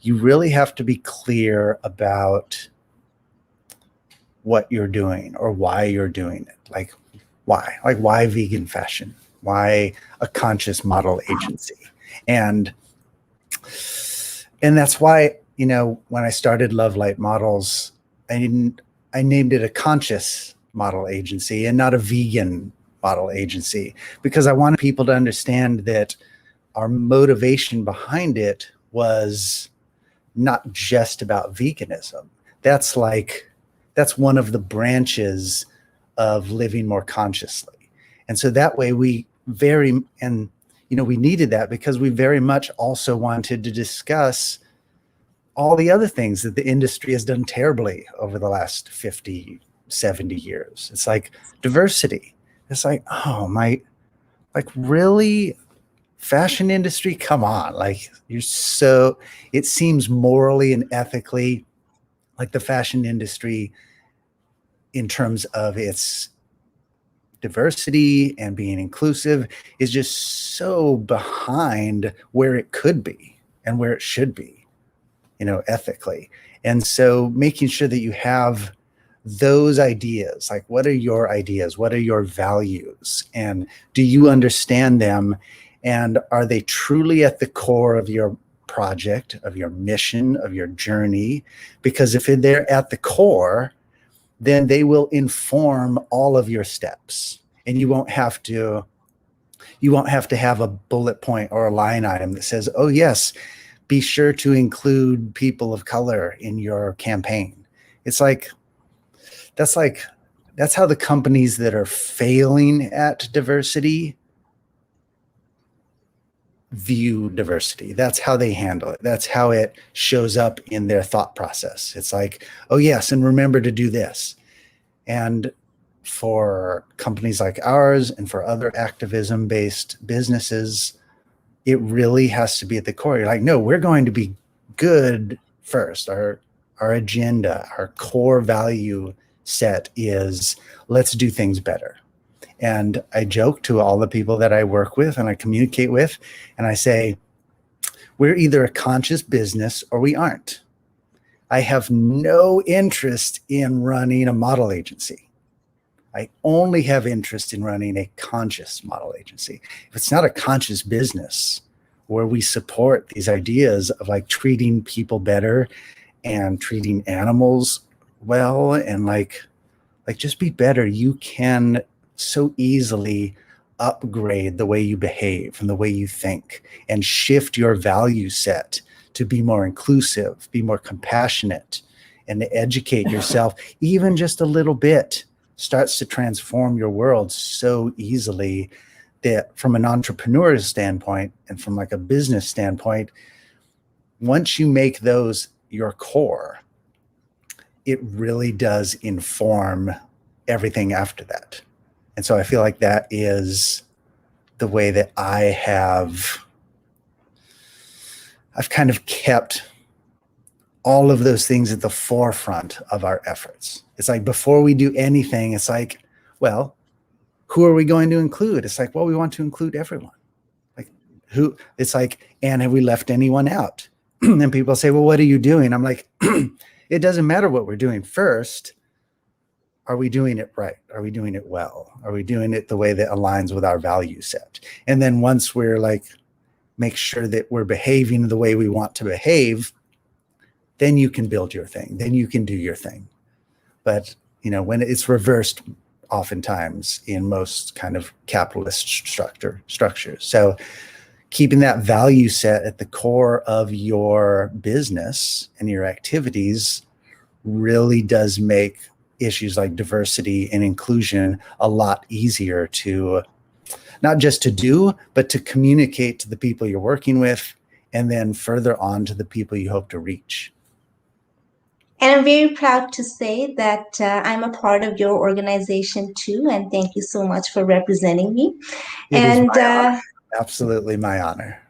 You really have to be clear about what you're doing or why you're doing it. Like why vegan fashion? Why a conscious model agency? And that's why, when I started Love Light Models, I named it a conscious model agency and not a vegan model agency, because I wanted people to understand that our motivation behind it was not just about veganism. That's one of the branches of living more consciously. And so that way we needed that because we very much also wanted to discuss all the other things that the industry has done terribly over the last 50, 70 years. It's like diversity. It's like, really? Fashion industry? Come on. It seems morally and ethically like the fashion industry, in terms of its diversity and being inclusive, is just so behind where it could be and where it should be, ethically. And so making sure that you have those ideas, like what are your ideas? What are your values? And do you understand them? And are they truly at the core of your project, of your mission, of your journey? Because if they're at the core, then they will inform all of your steps. And you won't have to have a bullet point or a line item that says, oh yes, be sure to include people of color in your campaign. It's that's how the companies that are failing at diversity view diversity. That's how they handle it. That's how it shows up in their thought process. It's like, oh yes, and remember to do this. And for companies like ours and for other activism-based businesses, it really has to be at the core. You're like, no, we're going to be good first. Our agenda, our core value set is let's do things better. And I joke to all the people that I work with and I communicate with, and I say, we're either a conscious business or we aren't. I have no interest in running a model agency. I only have interest in running a conscious model agency. If it's not a conscious business where we support these ideas of like treating people better and treating animals well and like just be better, you can so easily upgrade the way you behave and the way you think and shift your value set to be more inclusive, be more compassionate, and to educate yourself even just a little bit starts to transform your world so easily that from an entrepreneur's standpoint and from like a business standpoint, once you make those your core, it really does inform everything after that. And so I feel like that is the way that I've kind of kept all of those things at the forefront of our efforts. It's like before we do anything, it's like, well, who are we going to include? It's like, well, we want to include everyone. Like who? It's like, and have we left anyone out? And people say, well, what are you doing? I'm like, it doesn't matter what we're doing first. Are we doing it right? Are we doing it well? Are we doing it the way that aligns with our value set? And then once we're like, make sure that we're behaving the way we want to behave, then you can build your thing. Then you can do your thing. But, when it's reversed oftentimes in most kind of capitalist structures. So keeping that value set at the core of your business and your activities really does make issues like diversity and inclusion a lot easier to not just to do, but to communicate to the people you're working with and then further on to the people you hope to reach. And I'm very proud to say that I'm a part of your organization too. And thank you so much for representing me. It is And my honor. Absolutely my honor.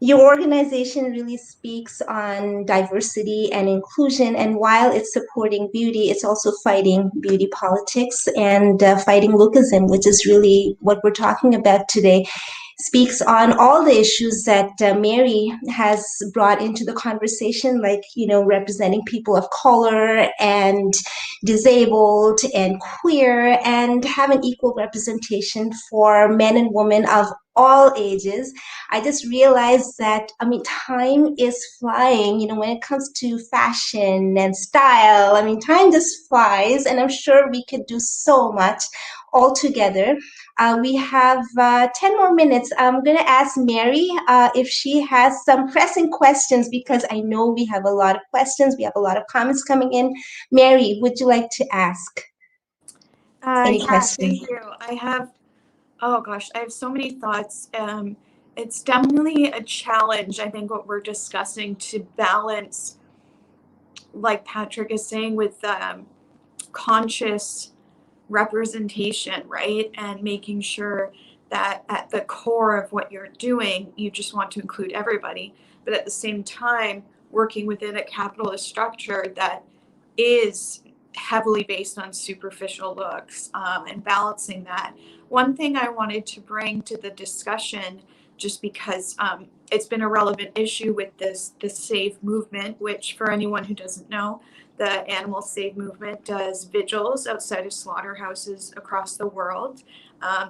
your organization really speaks on diversity and inclusion. And while it's supporting beauty, it's also fighting beauty politics and fighting lookism, which is really what we're talking about today. Speaks on all the issues that Mary has brought into the conversation, like, representing people of color and disabled and queer, and have an equal representation for men and women of all ages. I just realized that, time is flying, when it comes to fashion and style. Time just flies, and I'm sure we could do so much all together. We have 10 more minutes. I'm going to ask Mary if she has some pressing questions, because I know we have a lot of questions. We have a lot of comments coming in. Mary, would you like to ask any Yeah, questions? thank you. Oh gosh, I have so many thoughts. It's definitely a challenge, I think, what we're discussing, to balance, like Patrick is saying, with conscious representation, right? And making sure that at the core of what you're doing, you just want to include everybody, but at the same time, working within a capitalist structure that is heavily based on superficial looks, and balancing that. One thing I wanted to bring to the discussion, just because it's been a relevant issue with the SAVE movement, which, for anyone who doesn't know, the Animal Save movement does vigils outside of slaughterhouses across the world.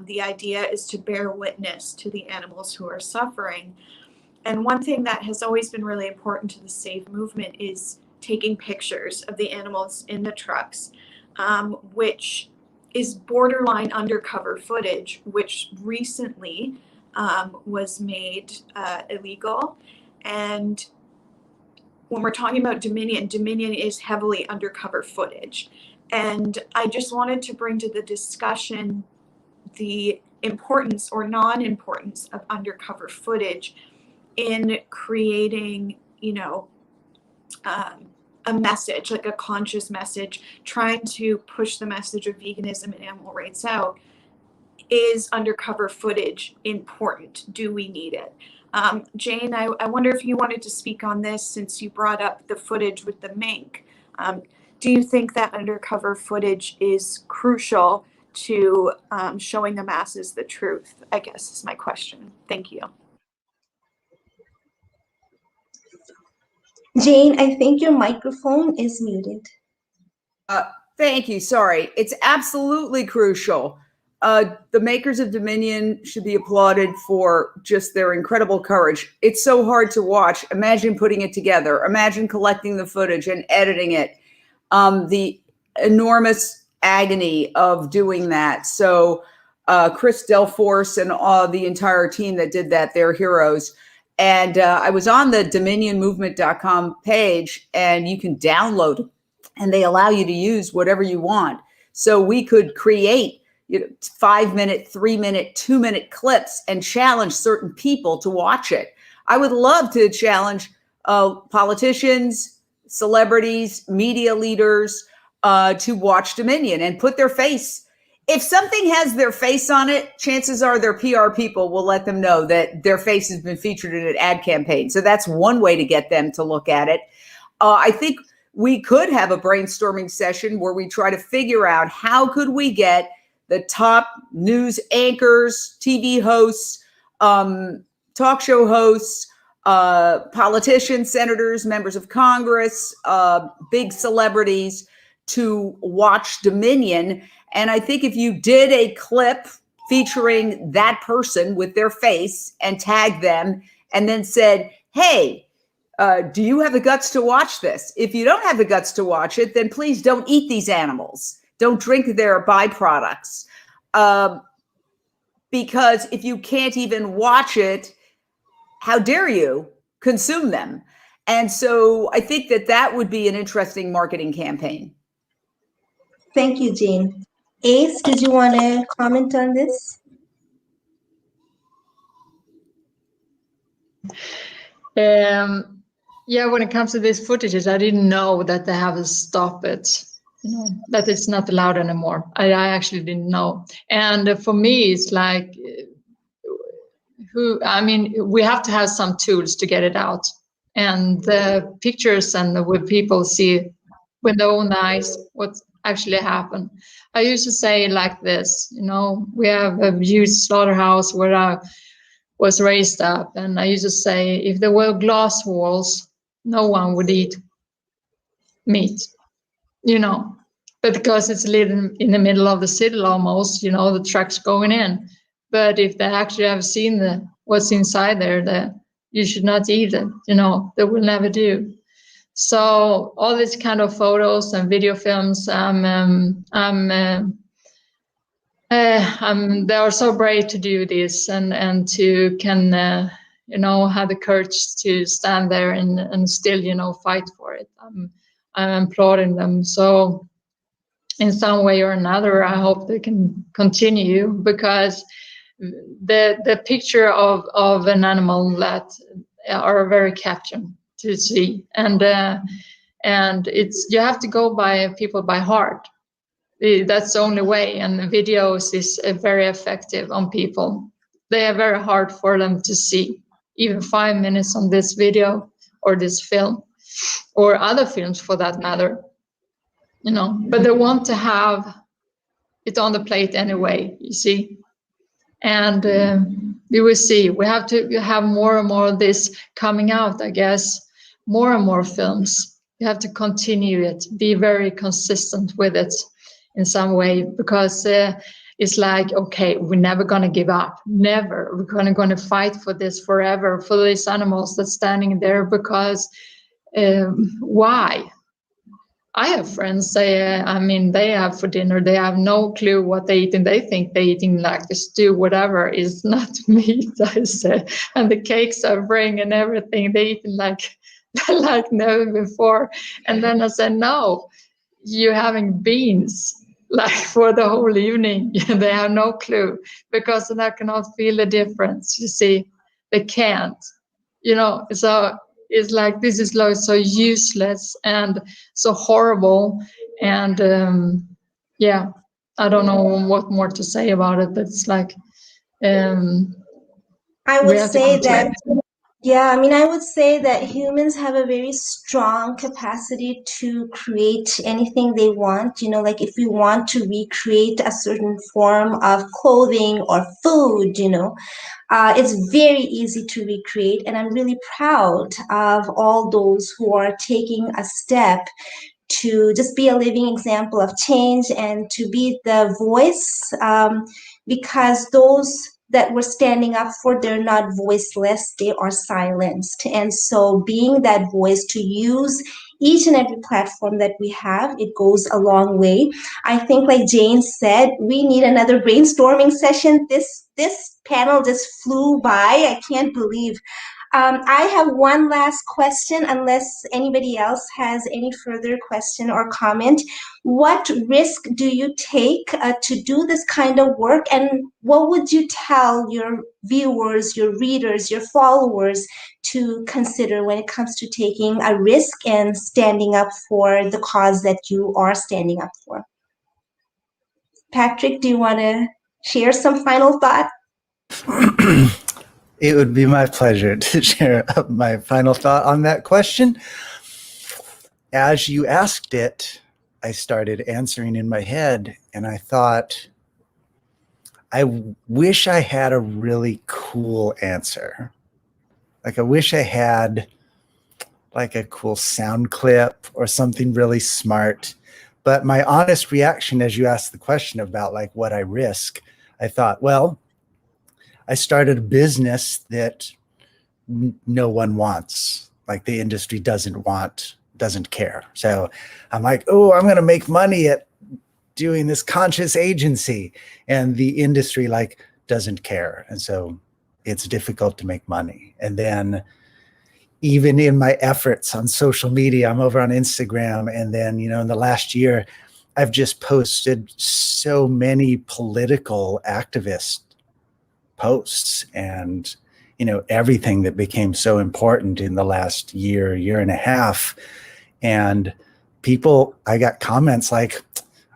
The idea is to bear witness to the animals who are suffering. And one thing that has always been really important to the Save movement is taking pictures of the animals in the trucks, which is borderline undercover footage, which recently was made illegal. And when we're talking about Dominion, Dominion is heavily undercover footage. And I just wanted to bring to the discussion the importance or non-importance of undercover footage in creating, a message, like a conscious message, trying to push the message of veganism and animal rights out. Is undercover footage important? Do we need it? Jane, I wonder if you wanted to speak on this, since you brought up the footage with the mink. Do you think that undercover footage is crucial to showing the masses the truth? I guess is my question. Thank you. Jane, I think your microphone is muted. Thank you. Sorry. It's absolutely crucial. The makers of Dominion should be applauded for just their incredible courage. It's so hard to watch. Imagine putting it together. Imagine collecting the footage and editing it. The enormous agony of doing that. So Chris Delforce and the entire team that did that, they're heroes. And I was on the dominionmovement.com page, and you can download, and they allow you to use whatever you want. So we could create 5-minute, 3-minute, 2-minute clips and challenge certain people to watch it. I would love to challenge politicians, celebrities, media leaders to watch Dominion and put their face. If something has their face on it, chances are their PR people will let them know that their face has been featured in an ad campaign. So that's one way to get them to look at it. I think we could have a brainstorming session where we try to figure out how could we get the top news anchors, TV hosts, talk show hosts, politicians, senators, members of Congress, big celebrities to watch Dominion. And I think if you did a clip featuring that person with their face and tagged them and then said, hey, do you have the guts to watch this? If you don't have the guts to watch it, then please don't eat these animals. Don't drink their byproducts. Because if you can't even watch it, how dare you consume them? And so I think that would be an interesting marketing campaign. Thank you, Jane. Ace, did you want to comment on this? Yeah, when it comes to these footages, I didn't know that they have to stop it. That it's not allowed anymore. I actually didn't know. And for me, it's like, we have to have some tools to get it out. And the pictures and when people see with their own eyes what actually happened. I used to say like this, we have a huge slaughterhouse where I was raised up. And I used to say, if there were glass walls, no one would eat meat, but because it's living in the middle of the city almost, the trucks going in. But if they actually have seen what's inside there, you should not eat it, they will never do. So all these kind of photos and video films, they are so brave to do this and to can have the courage to stand there and still fight for it. I'm applauding them. So in some way or another, I hope they can continue, because the picture of an animal that are very capturing to see, and it's, you have to go by people by heart. That's the only way, and the videos is very effective on people. They are very hard for them to see, even 5 minutes on this video or this film or other films for that matter, but they want to have it on the plate anyway, you see. And you will see, we have to have more and more of this coming out, I guess, more and more films. You have to continue it, be very consistent with it in some way, because it's like, okay, we're never going to give up, never. We're going to fight for this forever, for these animals that's standing there, because why? I have friends say, they have for dinner, they have no clue what they eat, and they think they're eating like a stew, whatever is not meat, I say. And the cakes I bring and everything, they eat like never before. And then I said, no, you're having beans like for the whole evening. They have no clue, because they cannot feel the difference, you see. They can't, so it's like, this is like so useless and so horrible. And I don't know what more to say about it, but it's like I we would have to say that, continue. I would say that humans have a very strong capacity to create anything they want. Like if we want to recreate a certain form of clothing or food, it's very easy to recreate. And I'm really proud of all those who are taking a step to just be a living example of change and to be the voice, because those that we're standing up for, they're not voiceless, they are silenced. And so being that voice, to use each and every platform that we have, it goes a long way. I think, like Jane said, we need another brainstorming session. This panel just flew by. I can't believe. I have one last question, unless anybody else has any further question or comment. What risk do you take to do this kind of work, and what would you tell your viewers, your readers, your followers to consider when it comes to taking a risk and standing up for the cause that you are standing up for? Patrick, do you want to share some final thought? It would be my pleasure to share my final thought on that question. As you asked it, I started answering in my head, and I thought, I wish I had a really cool answer. Like, I wish I had like a cool sound clip or something really smart. But my honest reaction, as you asked the question about like what I risk, I thought, well, I started a business that no one wants, like the industry doesn't care. So I'm like, oh, I'm going to make money at doing this conscious agency, and the industry like doesn't care. And so it's difficult to make money. And then even in my efforts on social media, I'm over on Instagram. And then, in the last year, I've just posted so many political activist posts, and everything that became so important in the last year and a half. And I got comments like,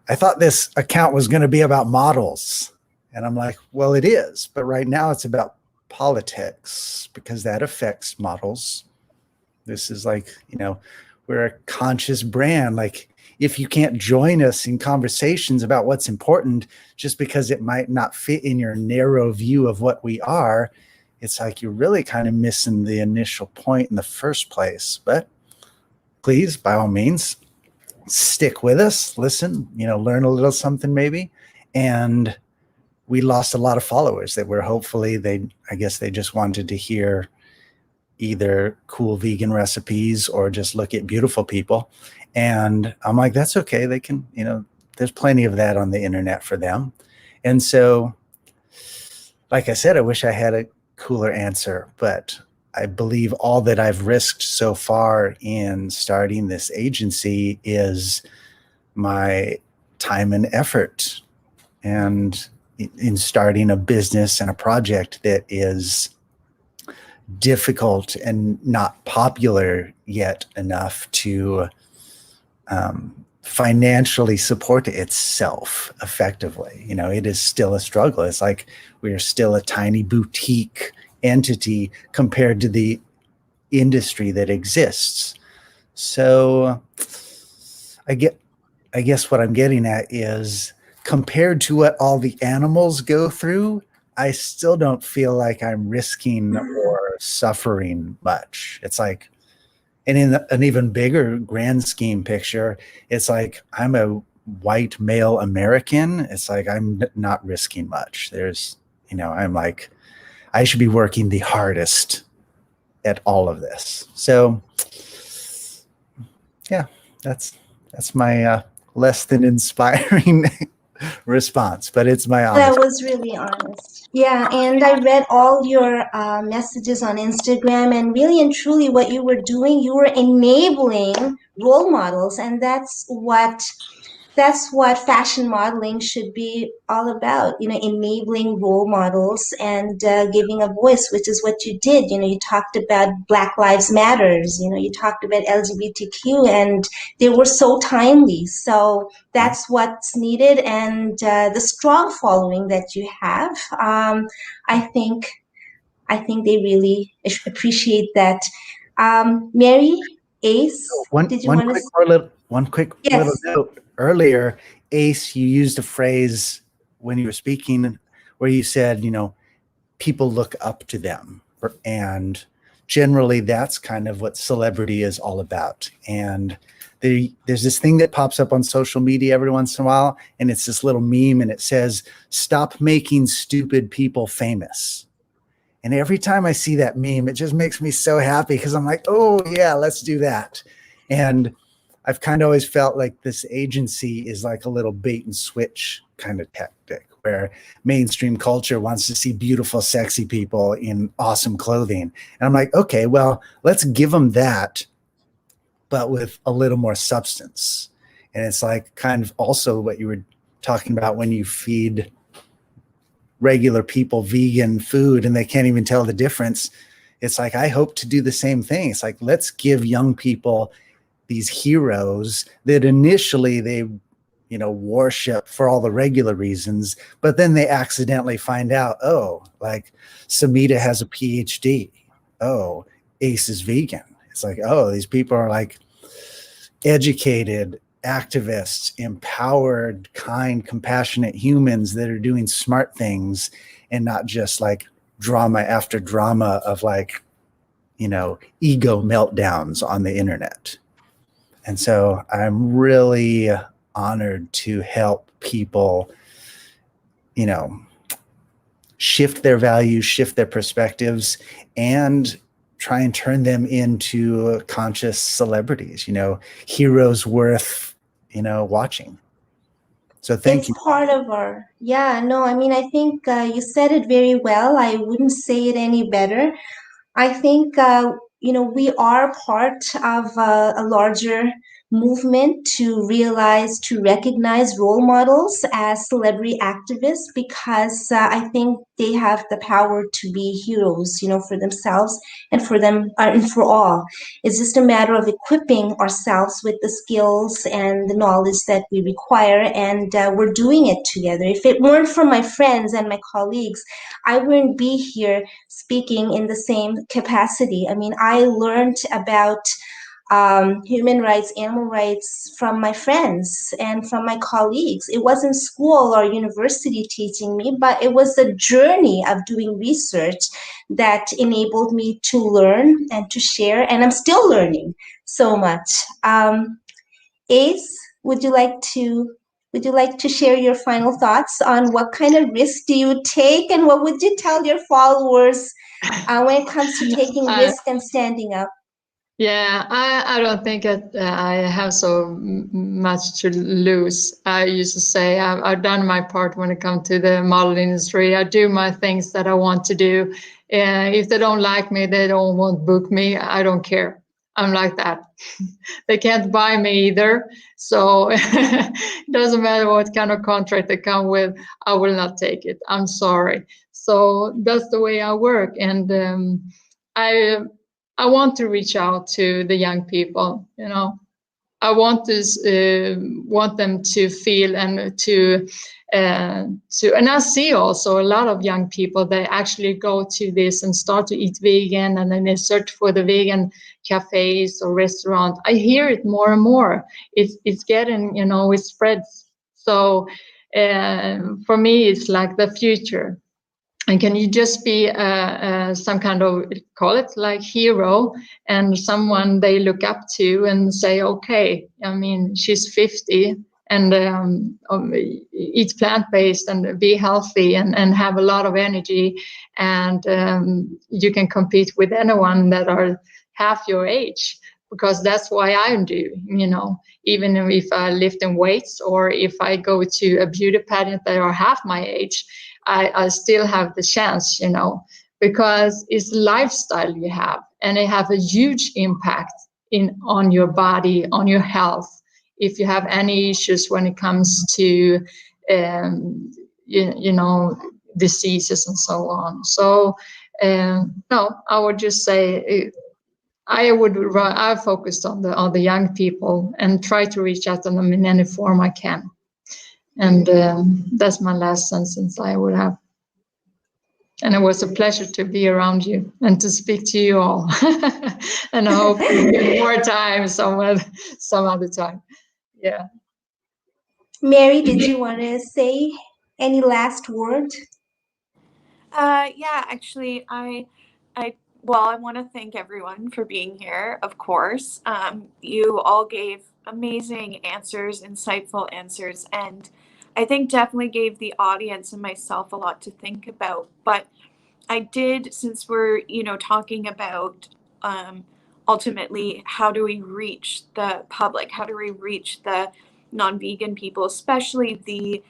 I thought this account was going to be about models. And I'm like, well, it is. But right now it's about politics because that affects models. This is like, we're a conscious brand. Like, if you can't join us in conversations about what's important just because it might not fit in your narrow view of what we are, it's like you're really kind of missing the initial point in the first place. But please, by all means, stick with us, listen, learn a little something maybe. And we lost a lot of followers that were hopefully I guess they just wanted to hear either cool vegan recipes or just look at beautiful people. And I'm like, that's okay. They can, there's plenty of that on the internet for them. And so, like I said, I wish I had a cooler answer, but I believe all that I've risked so far in starting this agency is my time and effort, and in starting a business and a project that is difficult and not popular yet enough to financially support itself effectively. It is still a struggle. It's like we are still a tiny boutique entity compared to the industry that exists. So I guess what I'm getting at is, compared to what all the animals go through, I still don't feel like I'm risking or suffering much. It's like, and in an even bigger grand scheme picture, it's like I'm a white male American. It's like I'm not risking much. I'm like, I should be working the hardest at all of this. So yeah, that's my less than inspiring response, but it's my honest. That was really honest. Yeah, and I read all your messages on Instagram, and really and truly, what you were doing, you were enabling role models, and that's what fashion modeling should be all about, enabling role models and giving a voice, which is what you did. You talked about Black Lives Matters, you talked about LGBTQ, and they were so timely. So that's what's needed. And the strong following that you have, I think they really appreciate that. Mary, Ace, did you want to? One quick Yes. little note. Earlier, Ace, you used a phrase when you were speaking where you said, people look up to them. And generally, that's kind of what celebrity is all about. And there's this thing that pops up on social media every once in a while, and it's this little meme, and it says, "Stop making stupid people famous." And every time I see that meme, it just makes me so happy because I'm like, oh yeah, let's do that. And I've kind of always felt like this agency is like a little bait and switch kind of tactic where mainstream culture wants to see beautiful, sexy people in awesome clothing. And I'm like, okay, well, let's give them that, but with a little more substance. And it's like kind of also what you were talking about when you feed regular people vegan food and they can't even tell the difference. It's like, I hope to do the same thing. It's like, let's give young people these heroes that initially they worship for all the regular reasons, but then they accidentally find out, oh, like Samita has a PhD. Oh, Ace is vegan. It's like, oh, these people are like educated activists, empowered, kind, compassionate humans that are doing smart things and not just like drama after drama of like, ego meltdowns on the internet. And so I'm really honored to help people, shift their values, shift their perspectives, and try and turn them into conscious celebrities, heroes worth, watching. So thank you. It's part of our, I think you said it very well. I wouldn't say it any better. I think, we are part of a larger movement to realize, to recognize role models as celebrity activists, because I think they have the power to be heroes, for themselves and for them and for all. It's just a matter of equipping ourselves with the skills and the knowledge that we require, and we're doing it together. If it weren't for my friends and my colleagues, I wouldn't be here speaking in the same capacity. I mean, I learned about human rights, animal rights from my friends and from my colleagues. It wasn't school or university teaching me, but it was the journey of doing research that enabled me to learn and to share. And I'm still learning so much. Ace, would you like to share your final thoughts on what kind of risks do you take, and what would you tell your followers when it comes to taking risk and standing up? Yeah, I don't think that I have so much to lose. I used to say I've done my part when it comes to the model industry. I do my things that I want to do. If they don't like me, they don't want to book me. I don't care. I'm like that. They can't buy me either. So it doesn't matter what kind of contract they come with. I will not take it. I'm sorry. So that's the way I work. And I I want to reach out to the young people. I want them to feel and and I see also a lot of young people, they actually go to this and start to eat vegan, and then they search for the vegan cafes or restaurant. I hear it more and more. It's getting, it spreads. So for me, it's like the future. And can you just be some kind of, call it like hero, and someone they look up to and say, okay, I mean, she's 50 and eat plant-based and be healthy and have a lot of energy, and you can compete with anyone that are half your age, because that's why I do, even if I lift in weights, or if I go to a beauty pageant that are half my age, I still have the chance, because it's lifestyle you have, and it have a huge impact on your body, on your health. If you have any issues when it comes to, diseases and so on. So, no, I would just say I focused on the young people and try to reach out to them in any form I can. And that's my last sentence I would have. And it was a pleasure to be around you and to speak to you all. And I hope we get more time some other time. Yeah. Mary, did you want to say any last word? Yeah, actually, I want to thank everyone for being here, of course. You all gave amazing answers, insightful answers, and I think definitely gave the audience and myself a lot to think about. But I did, since we're, talking about ultimately how do we reach the public, how do we reach the non-vegan people, especially the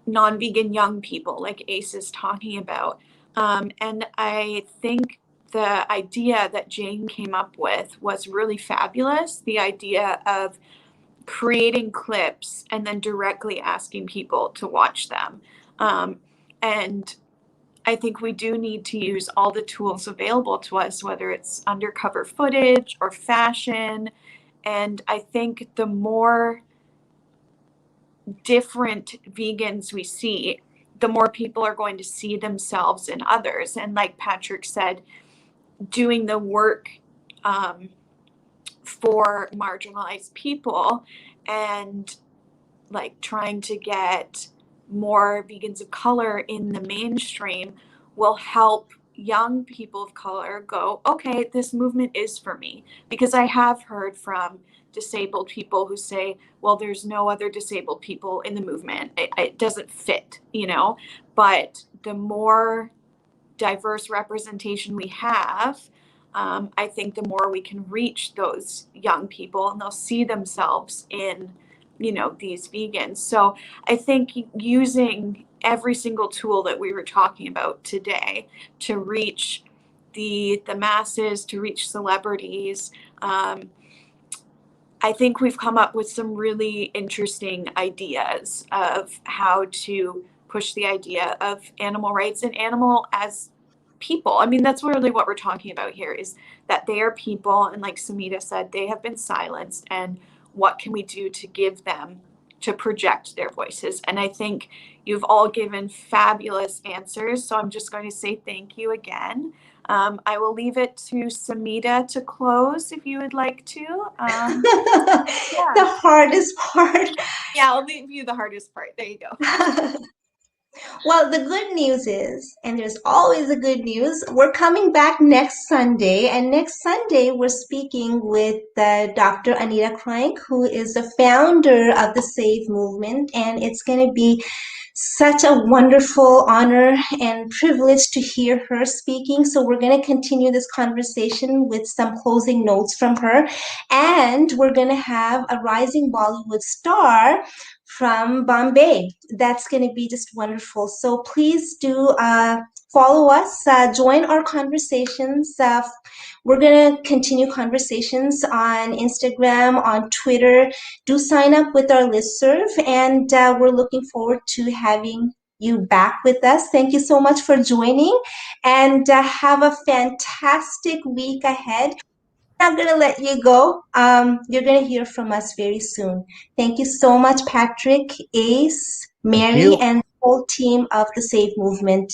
non-vegan young people like Ace is talking about. And I think the idea that Jane came up with was really fabulous. The idea of creating clips and then directly asking people to watch them. And I think we do need to use all the tools available to us, whether it's undercover footage or fashion. And I think the more different vegans we see, the more people are going to see themselves in others. And like Patrick said, doing the work for marginalized people and like trying to get more vegans of color in the mainstream will help young people of color go, okay, this movement is for me. Because I have heard from disabled people who say, well, there's no other disabled people in the movement. It doesn't fit, But the more diverse representation we have, I think the more we can reach those young people and they'll see themselves in, these vegans. So I think using every single tool that we were talking about today to reach the masses, to reach celebrities, I think we've come up with some really interesting ideas of how to push the idea of animal rights and animal as people. I mean, that's really what we're talking about here, is that they are people. And like Samita said, they have been silenced. And what can we do to give them, to project their voices? And I think you've all given fabulous answers. So I'm just going to say thank you again. I will leave it to Samita to close if you would like to. The hardest part. Yeah, I'll leave you the hardest part. There you go. Well, the good news is, and there's always a good news, we're coming back next Sunday. And next Sunday, we're speaking with Dr. Anita Crank, who is the founder of the SAVE movement. And it's going to be such a wonderful honor and privilege to hear her speaking. So we're going to continue this conversation with some closing notes from her. And we're going to have a rising Bollywood star from Bombay. That's going to be just wonderful. So please do follow us, join our conversations. We're going to continue conversations on Instagram, on Twitter. Do sign up with our listserv, and we're looking forward to having you back with us. Thank you so much for joining, and have a fantastic week ahead. Not going to let you go. You're going to hear from us very soon. Thank you so much, Patrick, Ace, Mary, you. and the whole team of the SAVE movement.